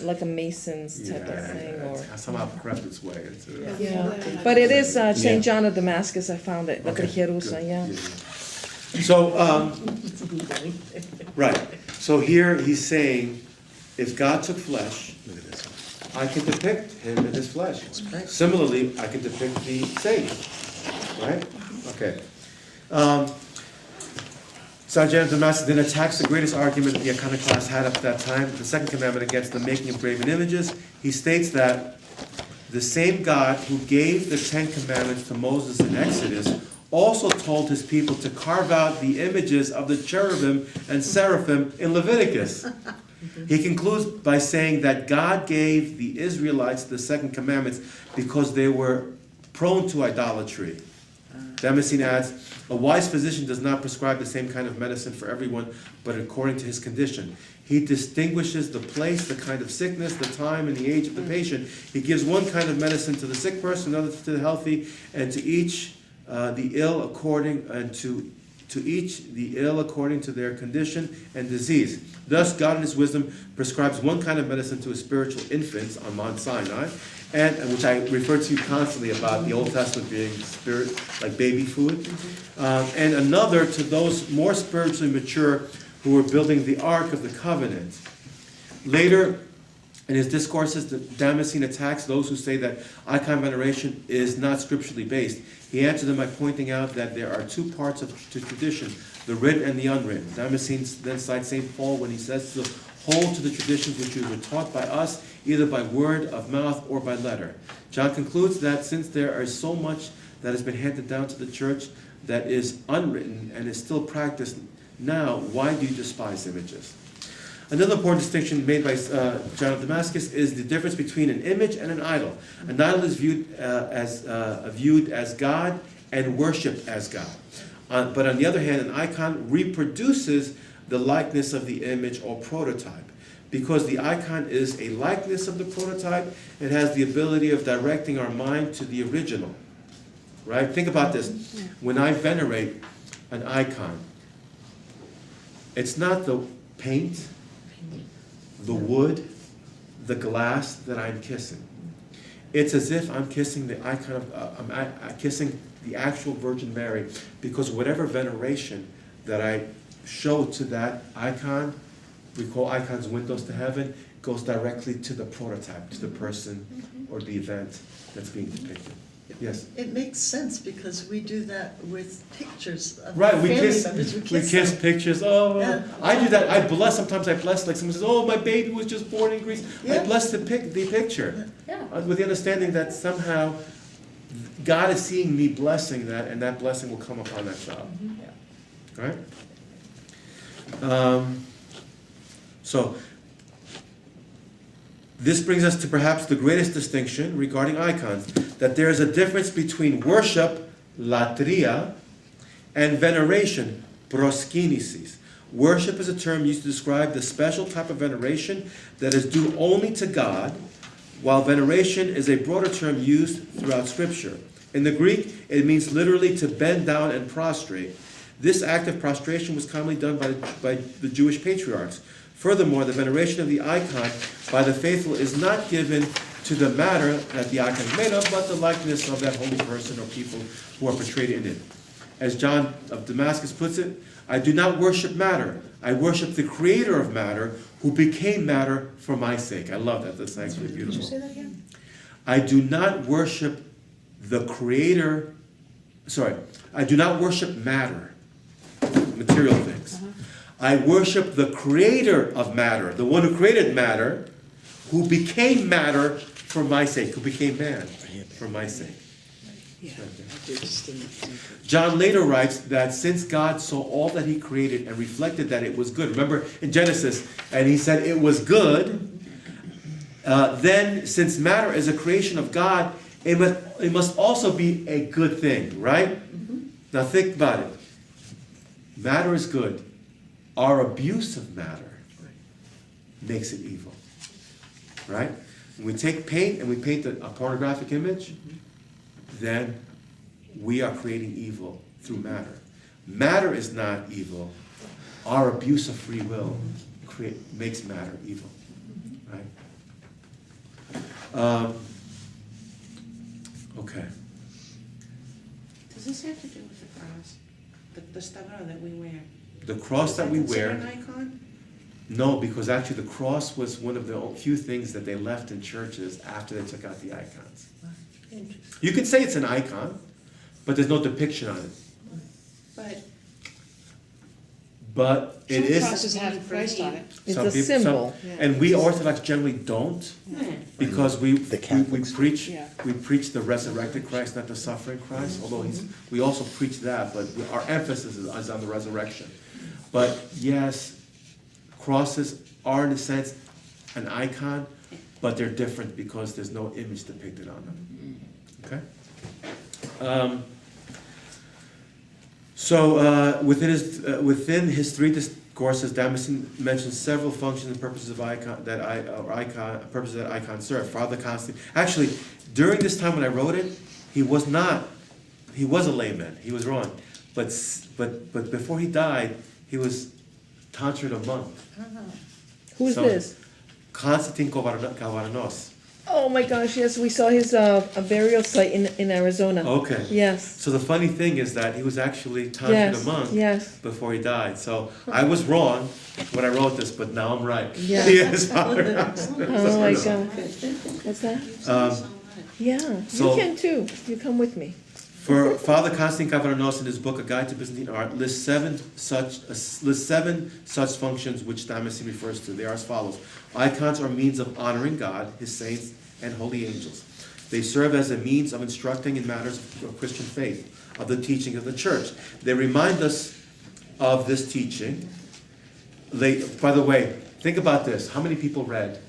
like a Mason's type of Yeah, thing, or. it's somehow crept its way into. Yeah, but it is Yeah. St. John of Damascus. I found it, Okay, Trijerusa, good. yeah. So, right, so here he's saying, if God took flesh, I can depict him in his flesh. Similarly, I can depict the saints, right? Okay. St. John of Damascus then attacks the greatest argument the Iconoclasts had up to that time, the second commandment against the making of graven images. He states that the same God who gave the Ten Commandments to Moses in Exodus also told his people to carve out the images of the cherubim and seraphim in Leviticus. He concludes by saying that God gave the Israelites the second commandments because they were prone to idolatry. Damascene adds, a wise physician does not prescribe the same kind of medicine for everyone, but according to his condition. He distinguishes the place, the kind of sickness, the time, and the age of the patient. He gives one kind of medicine to the sick person, another to the healthy, and to each the ill according to their condition and disease. Thus, God in his wisdom prescribes one kind of medicine to his spiritual infants on Mount Sinai, and which I refer to you constantly about the Old Testament being spirit, like baby food, and another to those more spiritually mature who were building the Ark of the Covenant. Later, in his discourses, Damascene attacks those who say that icon veneration is not scripturally based. He answered them by pointing out that there are two parts to tradition, the written and the unwritten. Damascene then cites St. Paul when he says to hold to the traditions which were taught by us, either by word of mouth or by letter. John concludes that since there is so much that has been handed down to the church that is unwritten and is still practiced now. Why do you despise images? Another important distinction made by John of Damascus is the difference between an image and an idol. An idol is viewed as God and worshipped as God. But on the other hand, an icon reproduces the likeness of the image or prototype. Because the icon is a likeness of the prototype, it has the ability of directing our mind to the original. Right? Think about this. When I venerate an icon, it's not the paint, the wood, the glass that I'm kissing. It's as if I'm kissing the icon of, I'm kissing the actual Virgin Mary, because whatever veneration that I show to that icon, we call icons windows to heaven, goes directly to the prototype, to the person or the event that's being depicted. Yes? It makes sense because we do that with pictures of Right, we family kiss members. we kiss them. pictures. Oh, Yeah. I do that. I bless. Sometimes I bless. Like someone says, "Oh, my baby was just born in Greece." I Yeah. bless the picture, Yeah. with the understanding that somehow God is seeing me blessing that, and that blessing will come upon that child. Right? So this brings us to perhaps the greatest distinction regarding icons, that there is a difference between worship, latria, and veneration, proskinesis. Worship is a term used to describe the special type of veneration that is due only to God, while veneration is a broader term used throughout Scripture. In the Greek, it means literally to bend down and prostrate. This act of prostration was commonly done by the Jewish patriarchs. Furthermore, the veneration of the icon by the faithful is not given to the matter that the icon is made of, but the likeness of that holy person or people who are portrayed in it. As John of Damascus puts it, I do not worship matter. I worship the creator of matter who became matter for my sake. I love that. That's actually beautiful. Say that again? I do not worship the creator, I do not worship matter, material things. I worship the creator of matter, the one who created matter, who became matter for my sake, who became man for my sake. Yeah. I do just didn't- John later writes that since God saw all that he created and reflected that it was good, remember in Genesis, and he said it was good, then since matter is a creation of God, it must also be a good thing, right? Now think about it. Matter is good. Our abuse of matter makes it evil, right? When we take paint and we paint a pornographic image, then we are creating evil through matter. Matter is not evil. Our abuse of free will makes matter evil, right? Okay. Does this have to do with the cross? The stavra that we wear? The cross that we wear. Is that considered an icon? No, because actually the cross was one of the few things that they left in churches after they took out the icons. You could say it's an icon, but there's no depiction on it. But it Some is. crosses have Christ on it. It's some a people- symbol. and we Orthodox generally don't, because we Catholics preach Yeah. we preach the resurrected Christ, not the suffering Christ. Although we also preach that, but our emphasis is on the resurrection. But yes, crosses are in a sense an icon, but they're different because there's no image depicted on them. Okay. So within his three discourses, Damascene mentions several functions and purposes of purposes that icons serve. Father Constantine. Actually, during this time when I wrote it, he was a layman. He was wrong, but before he died, he was tonsured a monk. Who's So- this? Constantine Kavaranos. Oh my gosh, yes, we saw his a burial site in Arizona. Okay. Yes. So the funny thing is that he was actually tonsured a Yes, monk yes. before he died. So I was wrong when I wrote this, but now I'm right. Yeah. He is Father Constantine. Oh my God. What's that? Yeah, So- you can too. You come with me. For Father Constantine Kavaranos in his book A Guide to Byzantine Art lists seven such functions which Damascene refers to. They are as follows: icons are means of honoring God, His saints, and holy angels. They serve as a means of instructing in matters of Christian faith, of the teaching of the church. They remind us of this teaching. By the way, think about this. How many people read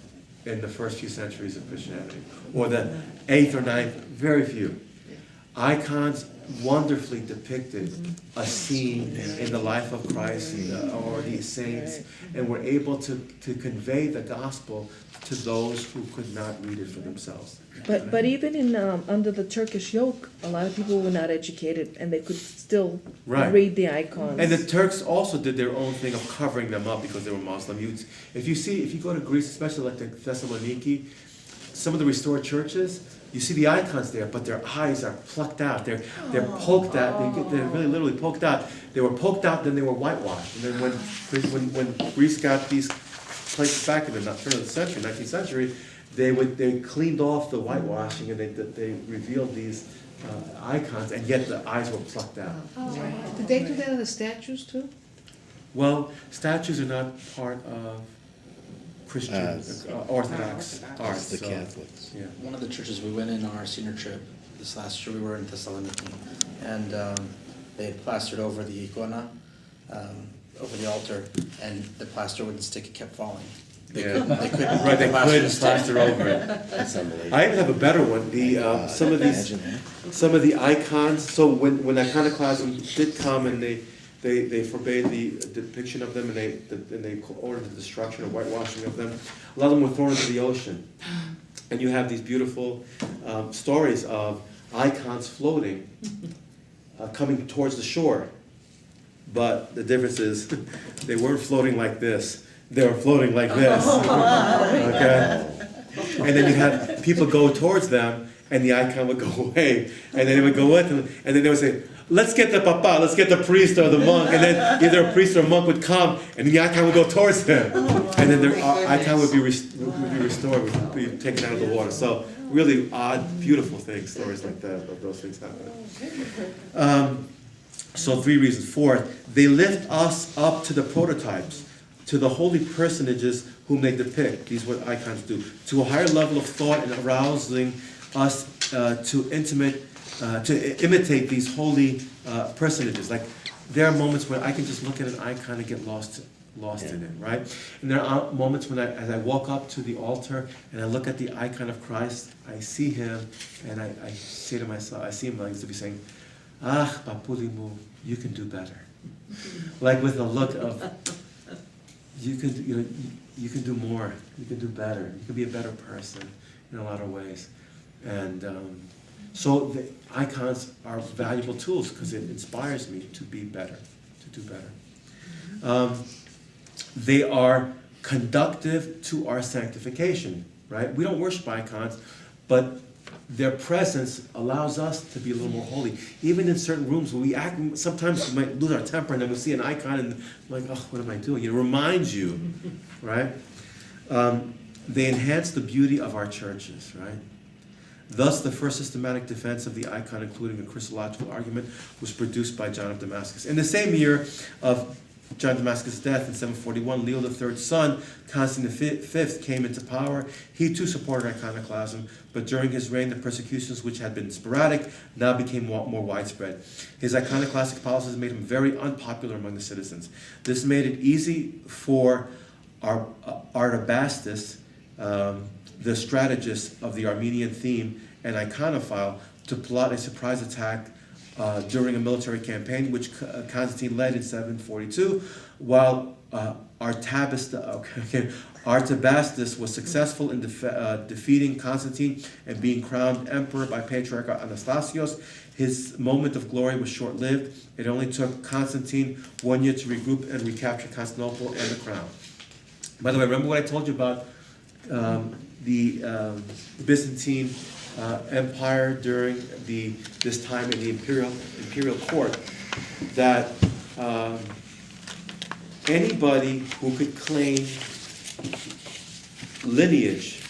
in the first few centuries of Christianity? Or the 8th or 9th? Very few. Icons wonderfully depicted a scene in the life of Christ or the saints, and were able to convey the gospel to those who could not read it for themselves. But even in under the Turkish yoke, a lot of people were not educated, and they could still Right. read the icons. And the Turks also did their own thing of covering them up because they were Muslim. If you go to Greece, especially like the Thessaloniki, some of the restored churches, you see the icons there, but their eyes are plucked out. They're poked out. They're really literally poked out. They were poked out, then they were whitewashed. And then when Greece got these places back in the turn of the century, 19th century, they cleaned off the whitewashing and they revealed these icons, and yet the eyes were plucked out. Did they do that on the statues too? Well, statues are not part of Christian Orthodox art. It's the so, Catholics. Yeah. One of the churches we went in on our senior trip, this last year we were in Thessaloniki, and they had plastered over the icona, over the altar, and the plaster wouldn't stick, it kept falling. They Yeah. couldn't Right, get they the plaster couldn't to stick. plaster over it. That's unbelievable. I even have a better one. Some of Imagine that. some of the icons. So when Iconoclasm did come and they forbade the depiction of them and they ordered the destruction or whitewashing of them, a lot of them were thrown into the ocean. And you have these beautiful stories of icons floating, coming towards the shore. But the difference is they weren't floating like this. They were floating like this. Okay? And then you have people go towards them, and the icon would go away, and then they would go with them, and then they would say, "Let's get the papa, let's get the priest or the monk," and then either a priest or a monk would come, and the icon would go towards them, and then the icon would be restored, would be taken out of the water. So really odd, beautiful things, stories like that, of those things happening. So 3 reasons. Fourth, they lift us up to the prototypes, to the holy personages whom they depict. These are what icons do. To a higher level of thought and arousing us to imitate these holy personages. Like there are moments when I can just look at an icon and get lost in it, right? And there are moments when as I walk up to the altar and I look at the icon of Christ, I see him and I say to myself, I see him like to be saying, "Ah, Papulimu, you can do better." Like with a look of, you can do more, you can do better, you can be a better person in a lot of ways. And so the icons are valuable tools because it inspires me to be better, to do better. They are conductive to our sanctification, right? We don't worship icons, but their presence allows us to be a little more holy. Even in certain rooms where we act, sometimes we might lose our temper and then we see an icon and we're like, oh, what am I doing? It reminds you, right? They enhance the beauty of our churches, right? Thus, the first systematic defense of the icon, including a Christological argument, was produced by John of Damascus. In the same year of John of Damascus' death in 741, Leo III's son, Constantine V, came into power. He too supported iconoclasm, but during his reign, the persecutions, which had been sporadic, now became more widespread. His iconoclastic policies made him very unpopular among the citizens. This made it easy for Artabastus, the strategist of the Armenian theme and iconophile, to plot a surprise attack during a military campaign, which Constantine led in 742, while Artabastus was successful in defeating Constantine and being crowned emperor by Patriarch Anastasios. His moment of glory was short-lived. It only took Constantine 1 year to regroup and recapture Constantinople and the crown. By the way, remember what I told you about the Byzantine Empire during this time in the imperial court, that anybody who could claim lineage,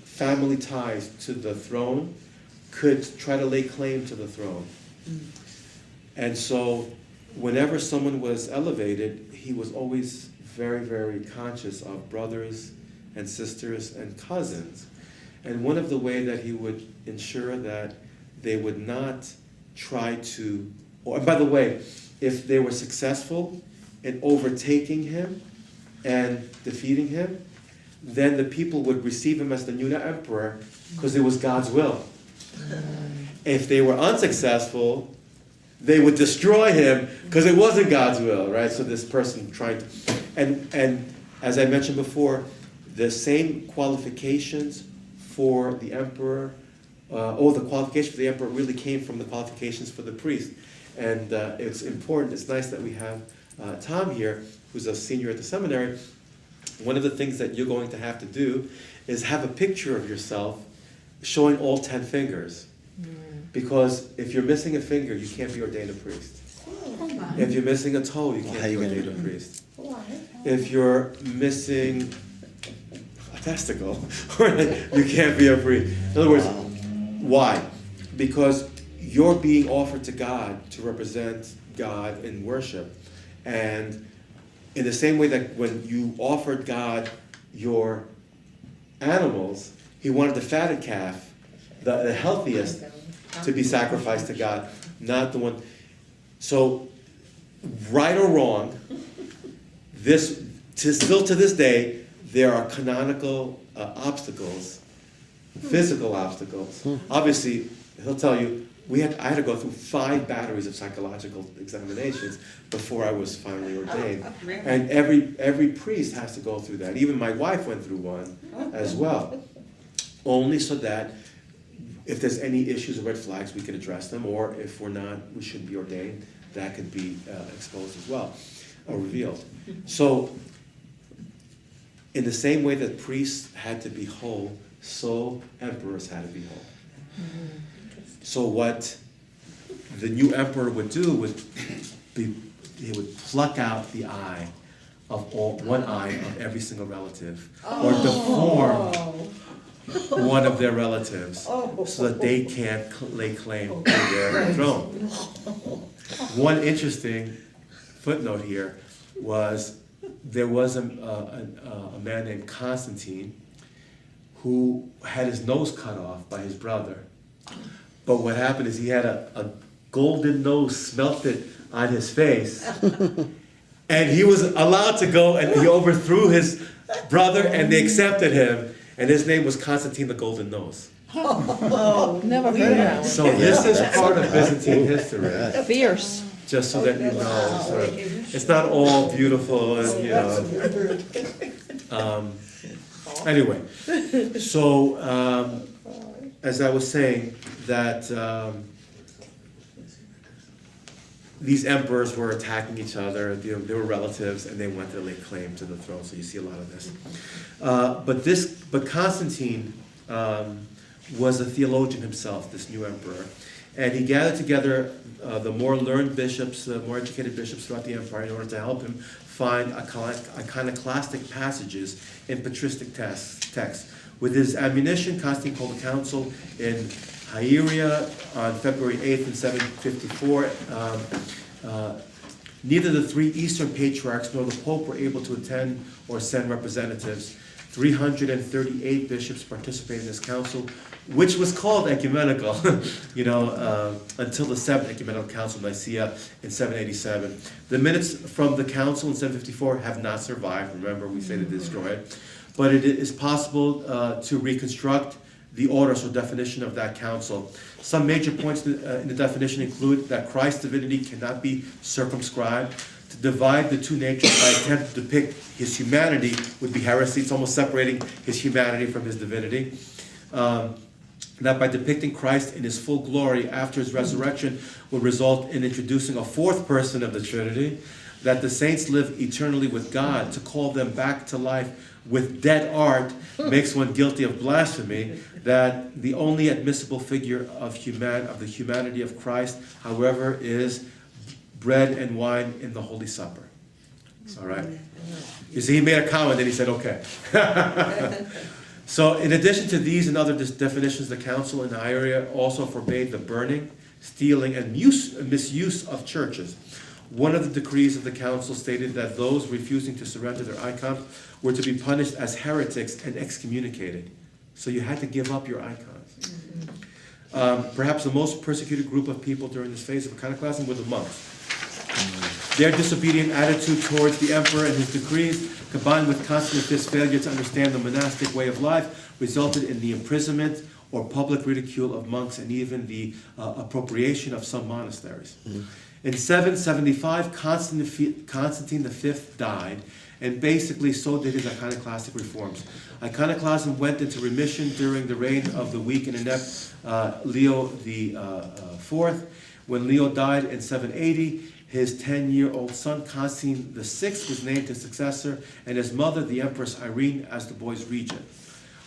family ties to the throne, could try to lay claim to the throne. And so whenever someone was elevated, he was always very, very conscious of brothers and sisters and cousins. And one of the way that he would ensure that they would not try to, or by the way, if they were successful in overtaking him and defeating him, then the people would receive him as the new emperor because it was God's will. If they were unsuccessful, they would destroy him because it wasn't God's will, right? So this person trying to, and as I mentioned before, the same qualifications for the emperor, the qualification for the emperor really came from the qualifications for the priest. And it's important, it's nice that we have Tom here, who's a senior at the seminary. One of the things that you're going to have to do is have a picture of yourself showing all 10 fingers. Because if you're missing a finger, you can't be ordained a priest. If you're missing a toe, you can't be ordained a priest. If you're missing a testicle, you can't be a priest. In other words, why? Because you're being offered to God to represent God in worship. And in the same way that when you offered God your animals, he wanted the fatted calf, the healthiest, to be sacrificed to God, not the one. So, right or wrong, still to this day, there are canonical obstacles, physical obstacles. Obviously, he'll tell you, I had to go through 5 batteries of psychological examinations before I was finally ordained. And every priest has to go through that. Even my wife went through one as well. Only so that if there's any issues or red flags, we can address them, or if we're not, we shouldn't be ordained, that could be exposed as well, or revealed. So, in the same way that priests had to be whole, so emperors had to be whole. So what the new emperor would do would be, he would pluck out the eye of one eye of every single relative, or deform one of their relatives, so that they can't lay claim to their throne. One interesting footnote here was there was a man named Constantine who had his nose cut off by his brother. But what happened is he had a golden nose smelted on his face, and he was allowed to go, and he overthrew his brother, and they accepted him, and his name was Constantine the Golden Nose. Never heard of that So this is part of Byzantine history, one. Fierce. just so that you know. So it's not all beautiful, and you know. Anyway, so as I was saying, that these emperors were attacking each other. You know, they were relatives, and they wanted to lay claim to the throne. So you see a lot of this. But Constantine was a theologian himself, this new emperor, and he gathered together the more learned bishops, the more educated bishops throughout the empire, in order to help him find iconoclastic passages in patristic texts. With his admonition, Constantine called a council in Hieria on February 8th in 754. Neither the 3 Eastern patriarchs nor the Pope were able to attend or send representatives. 338 bishops participated in this council, which was called Ecumenical, until the 7th Ecumenical Council of Nicaea in 787. The minutes from the council in 754 have not survived. Remember, we say to destroy it. But it is possible to reconstruct the orders or definition of that council. Some major points in the definition include that Christ's divinity cannot be circumscribed. To divide the two natures by attempt to depict his humanity would be heresy. It's almost separating his humanity from his divinity. That by depicting Christ in his full glory after his resurrection would result in introducing a 4th person of the Trinity. That the saints live eternally with God. To call them back to life with dead art makes one guilty of blasphemy. That the only admissible figure of the humanity of Christ, however, is bread and wine in the Holy Supper. All right? You see, he made a comment and he said, okay. So in addition to these and other definitions, the council in Hieria also forbade the burning, stealing, and misuse of churches. One of the decrees of the council stated that those refusing to surrender their icon were to be punished as heretics and excommunicated. So you had to give up your icons. Perhaps the most persecuted group of people during this phase of iconoclasm were the monks. Their disobedient attitude towards the emperor and his decrees, combined with Constantine's failure to understand the monastic way of life, resulted in the imprisonment or public ridicule of monks and even the appropriation of some monasteries. In 775, Constantine V died, and basically so did his iconoclastic reforms. Iconoclasm went into remission during the reign of the weak and inept Leo IV. When Leo died in 780, his 10-year-old son Constantine VI was named his successor, and his mother, the Empress Irene, as the boy's regent.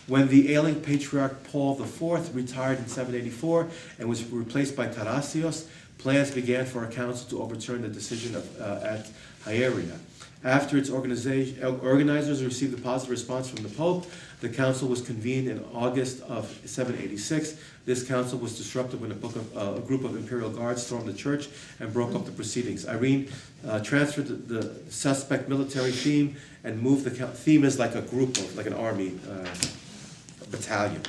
When the ailing patriarch Paul IV retired in 784 and was replaced by Tarasios, plans began for a council to overturn the decision at Hieria. After its organizers received a positive response from the Pope, the council was convened in August of 786. This council was disrupted when a group of imperial guards stormed the church and broke up the proceedings. Irene transferred the suspect military theme and moved the theme is like a group of, like an army, battalion,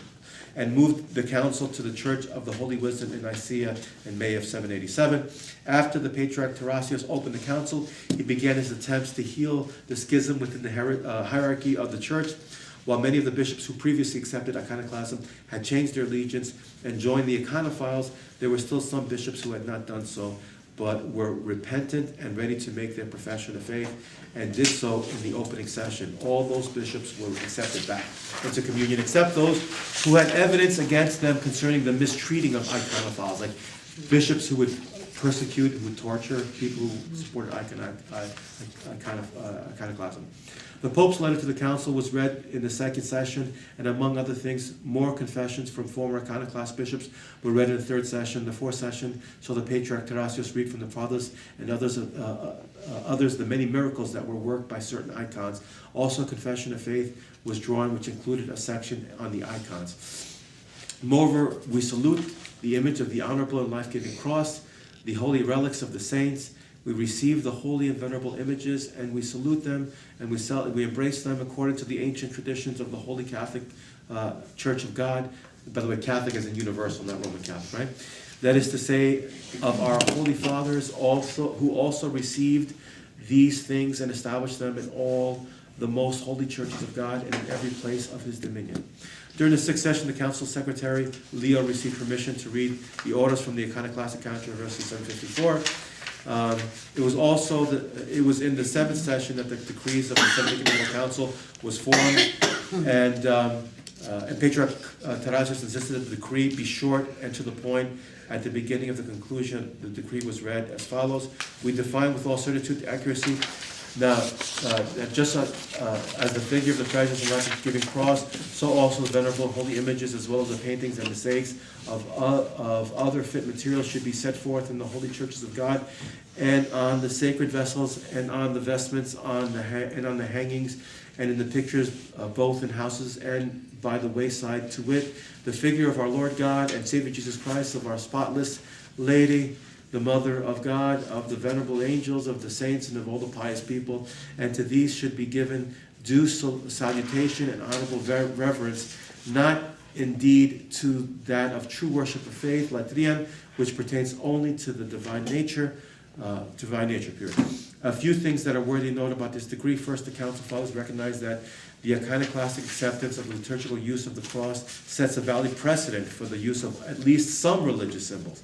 and moved the council to the Church of the Holy Wisdom in Nicaea in May of 787. After the Patriarch Tarasios opened the council, he began his attempts to heal the schism within the hierarchy of the church. While many of the bishops who previously accepted iconoclasm had changed their allegiance and joined the iconophiles, there were still some bishops who had not done so, but were repentant and ready to make their profession of faith, and did so in the opening session. All those bishops were accepted back into communion, except those who had evidence against them concerning the mistreating of iconophiles, like bishops who would persecute, who would torture people who supported iconoclasm. The Pope's letter to the council was read in the second session, and among other things, more confessions from former iconoclast bishops were read in the third session. The fourth session saw the Patriarch Tarasios read from the fathers and others the many miracles that were worked by certain icons. Also, a confession of faith was drawn, which included a section on the icons. Moreover, we salute the image of the honorable and life-giving cross, the holy relics of the saints. We receive the holy and venerable images, and we salute them, and we embrace them according to the ancient traditions of the Holy Catholic Church of God. By the way, Catholic as in universal, not Roman Catholic, right? That is to say, of our holy fathers who also received these things and established them in all the most holy churches of God and in every place of his dominion. During the sixth session, the council secretary, Leo, received permission to read the orders from the Iconoclastic Controversy 754. It was in the seventh session that the decrees of the Seventh Ecumenical Council was formed, and Patriarch Tarasios insisted that the decree be short and to the point. At the beginning of the conclusion, the decree was read as follows: "We define with all certitude and accuracy now, just as the figure of the treasures and life-giving cross, so also the venerable holy images, as well as the paintings and mosaics of other fit materials, should be set forth in the holy churches of God, and on the sacred vessels, and on the vestments, and on the hangings, and in the pictures, both in houses and by the wayside, to wit, the figure of our Lord God and Savior Jesus Christ, of our spotless Lady, the Mother of God, of the venerable angels, of the saints, and of all the pious people, and to these should be given due salutation and honorable reverence, not indeed to that of true worship of faith, latrian, which pertains only to the divine nature, period. A few things that are worthy of note about this decree. First, the Council Fathers recognize that the iconoclastic acceptance of the liturgical use of the cross sets a valid precedent for the use of at least some religious symbols.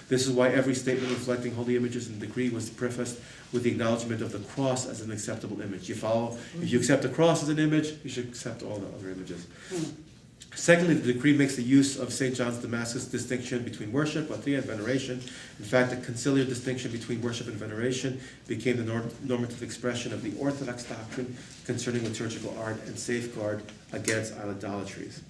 This is why every statement reflecting holy images in the decree was prefaced with the acknowledgement of the cross as an acceptable image. You follow? If you accept the cross as an image, you should accept all the other images. Secondly, the decree makes the use of St. John's Damascus distinction between worship, latria, and veneration. In fact, the conciliar distinction between worship and veneration became the normative expression of the Orthodox doctrine concerning liturgical art and safeguard against idolatries.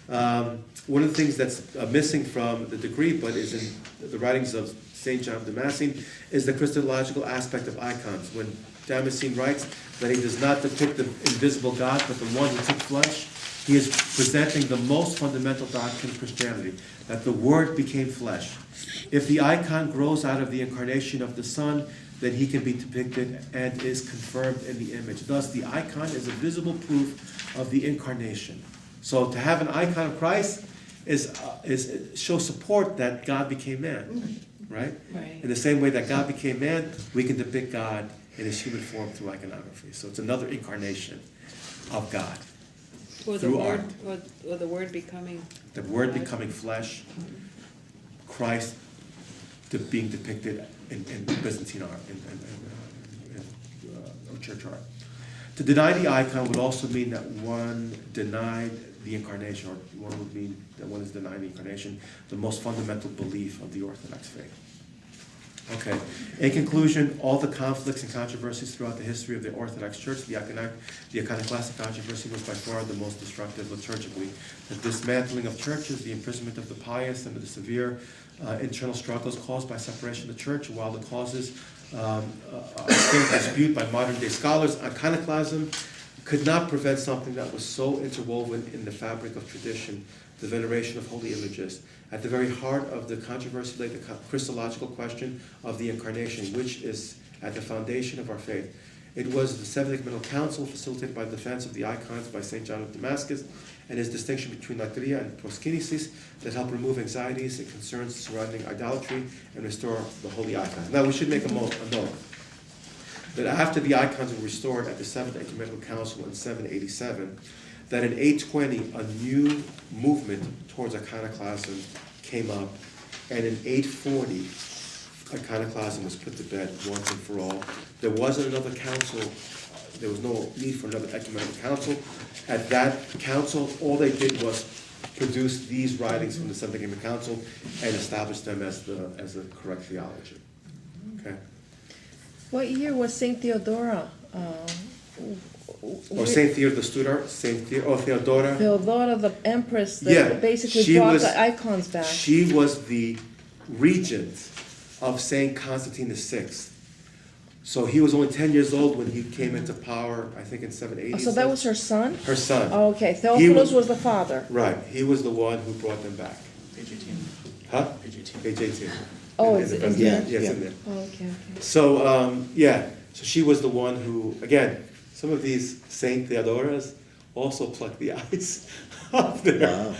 One of the things that's missing from the decree, but is in the writings of St. John Damascene, is the Christological aspect of icons. When Damascene writes that he does not depict the invisible God, but the one who took flesh, he is presenting the most fundamental doctrine of Christianity, that the Word became flesh. If the icon grows out of the incarnation of the Son, then he can be depicted and is confirmed in the image. Thus, the icon is a visible proof of the incarnation. So to have an icon of Christ is shows support that God became man, right? Right. In the same way that God became man, we can depict God in his human form through iconography. So it's another incarnation of God. Or the Through word, art. or the word becoming. The Word becoming flesh, Christ being depicted in Byzantine art, in church art. To deny the icon would also mean that one denied the incarnation, or one would mean that one is denying the incarnation, the most fundamental belief of the Orthodox faith. Okay. In conclusion, all the conflicts and controversies throughout the history of the Orthodox Church, the Iconoclastic controversy was by far the most destructive liturgically. The dismantling of churches, the imprisonment of the pious, and the severe internal struggles caused by separation of the church, while the causes are still in dispute by modern-day scholars, iconoclasm could not prevent something that was so interwoven in the fabric of tradition, the veneration of holy images. At the very heart of the controversy lay the Christological question of the Incarnation, which is at the foundation of our faith. It was the Seventh Ecumenical Council, facilitated by the defense of the icons by St. John of Damascus, and his distinction between latria and proskinesis, that helped remove anxieties and concerns surrounding idolatry and restore the holy icons. Now, we should make a note that after the icons were restored at the Seventh Ecumenical Council in 787, that in 820 a new movement towards iconoclasm came up, and in 840 iconoclasm was put to bed once and for all. There wasn't another council, there was no need for another ecumenical council. At that council, all they did was produce these writings from the Seventh Ecumenical Council and establish them as the correct theology. Okay? What year was Saint Theodora? Or Saint Theodora the Student, Theodora. Theodora, the empress that Yeah, basically she brought was- the icons back. She was the regent of Saint Constantine VI. So he was only 10 years old when he came into power, I think in 780. Oh, so that was her son? her son. Oh, okay, He Theophilus was the father. Right, he was the one who brought them back. Page 18. Huh? Page 18. Page 18. Oh, In is the it- present- is there? Yeah, it's Yeah. in there. Oh, okay, okay. So, so she was the one who, again, some of these Saint Theodoras also plucked the eyes of their,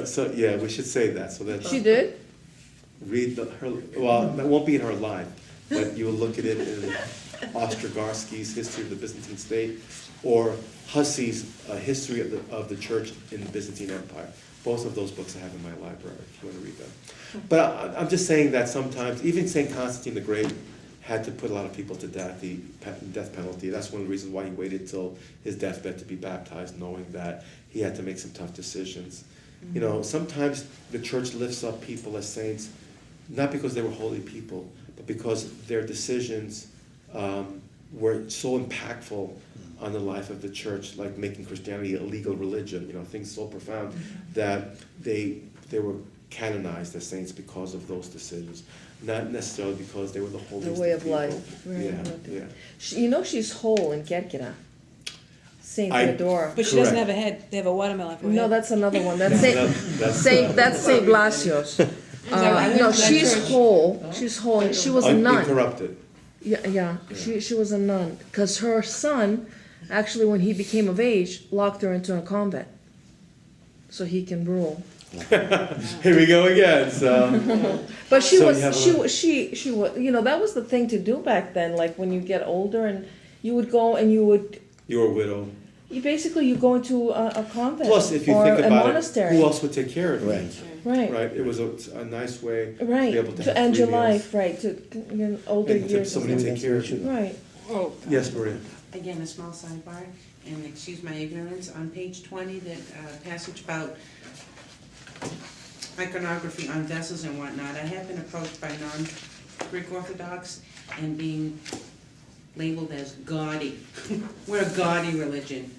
so, yeah, we should say that, so that. She did? Read well, that won't be in her life, but you will look at it in Ostrogorsky's History of the Byzantine State, or Hussey's History of the Church in the Byzantine Empire. Both of those books I have in my library, if you want to read them. But I'm just saying that sometimes, even St. Constantine the Great had to put a lot of people to death, the death penalty. That's one of the reasons why he waited till his deathbed to be baptized, knowing that he had to make some tough decisions. You know, sometimes the church lifts up people as saints, not because they were holy people, but because their decisions were so impactful on the life of the church, like making Christianity a legal religion, you know, things so profound that they were canonized as saints because of those decisions, not necessarily because they were the holiest The way of people. life. Right, Yeah, right. yeah. You know she's whole in Kerkina. Saint I- Theodora. But she doesn't Correct. have a head, they have a watermelon for a No, head. that's another one. That's That's Saint Blasios. I went No, to that she's church. whole. She's whole, and she was a nun. Uncorrupted. Yeah. She was a nun because her son, actually, when he became of age, locked her into a convent, so he can rule. Here we go again. So But she So was you have she was, you know, that was the thing to do back then. Like when you get older, and you would go and you you were a widow. you go into a convent Plus, if you or think a about monastery. it, who else would take care of you? Right. Right. Right. It was a nice way Right, to be able to to have end your free meals life, right, to older and to years. somebody to take care of you. Right. Oh, Yes, Maria. Again, a small sidebar, and excuse my ignorance, on page 20, that passage about iconography on vessels and whatnot, I have been approached by non-Greek Orthodox and being labeled as gaudy. We're a gaudy religion.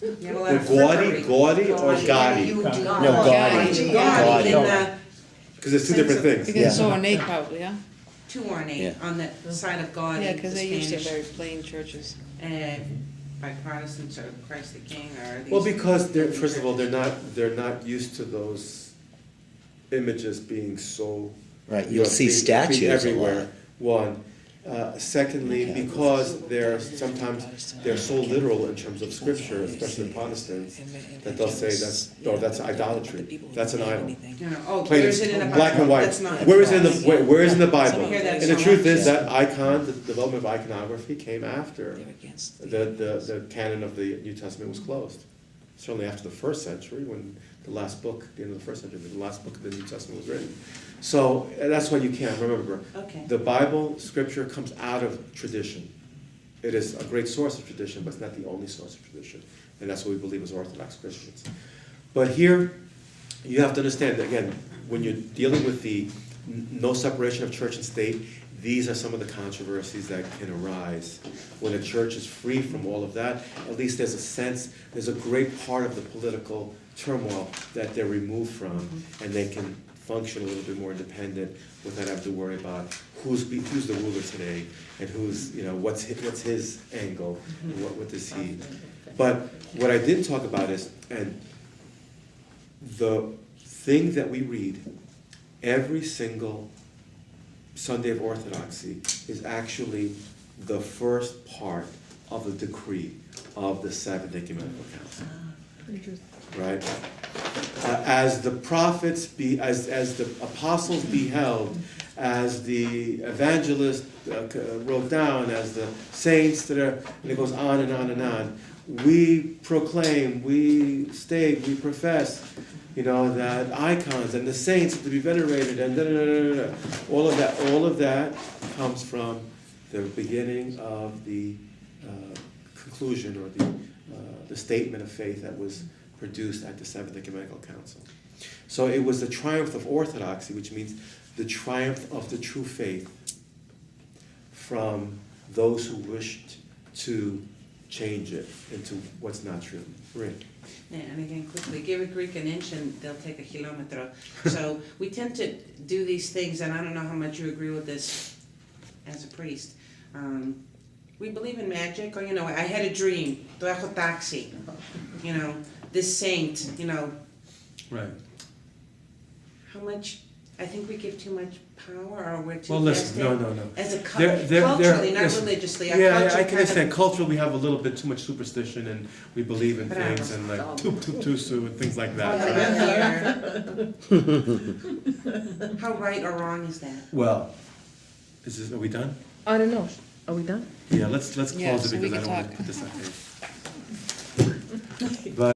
You have a lot of frippery. Gaudy or gaudy? No, gaudy. Gaudy, in the, Because it's two different things. because it's so ornate probably, huh? too ornate, Yeah. on the side of gaudy, Yeah, the because they used to have Spanish, very plain churches. by Protestants or Christ the King or these. Well, because they're, first of all, they're not used to those images being so. Right, you you'll know, see being statues a everywhere. lot. One, Secondly, because they're so literal in terms of scripture, especially Protestants, that they'll say that's idolatry, that's an idol. You know, oh, Plain where is it in the and Bible? black and white. That's not. Where is it in the where is it in the Bible? I hear that And so the truth much. is that the development of iconography came after the canon of the New Testament was closed. Certainly after the first century, when the last book, the end of the first century, the last book of the New Testament was written. So that's why you can't remember. Okay. The Bible, scripture, comes out of tradition. It is a great source of tradition, but it's not the only source of tradition. And that's what we believe as Orthodox Christians. But here, you have to understand that, again, when you're dealing with the no separation of church and state, these are some of the controversies that can arise. When a church is free from all of that, at least there's a sense, there's a great part of the political turmoil that they're removed from, and they can function a little bit more independent without having to worry about who's the ruler today and what's his angle and what does he. But what I didn't talk about is, and the thing that we read every single Sunday of Orthodoxy is actually the first part of the decree of the Seventh Ecumenical Council. Right? As the prophets as the apostles beheld, as the evangelist wrote down, as the saints and it goes on and on and on. We proclaim, we state, we profess, that icons and the saints are to be venerated, and all of that comes from the beginning of the conclusion or the statement of faith that was produced at the Seventh Ecumenical Council. So it was the triumph of orthodoxy, which means the triumph of the true faith from those who wished to change it into what's not true. Right. Yeah, and again, quickly, give a Greek an inch and they'll take a kilometer. So we tend to do these things, and I don't know how much you agree with this as a priest. We believe in magic, or I had a dream, Orthodoxy, this saint, Right. how much, I think we give too much power, or we're too Well, listen, vested no. as a They're- culturally, not listen, religiously. Yeah, I can understand. Culturally, we have a little bit too much superstition, and we believe in Bravo. things and like tusu and things like that. How right or wrong is that? Well, are we done? I don't know. Are we done? Yeah, let's close Yeah, it so we because I can don't want to talk. put this on tape. But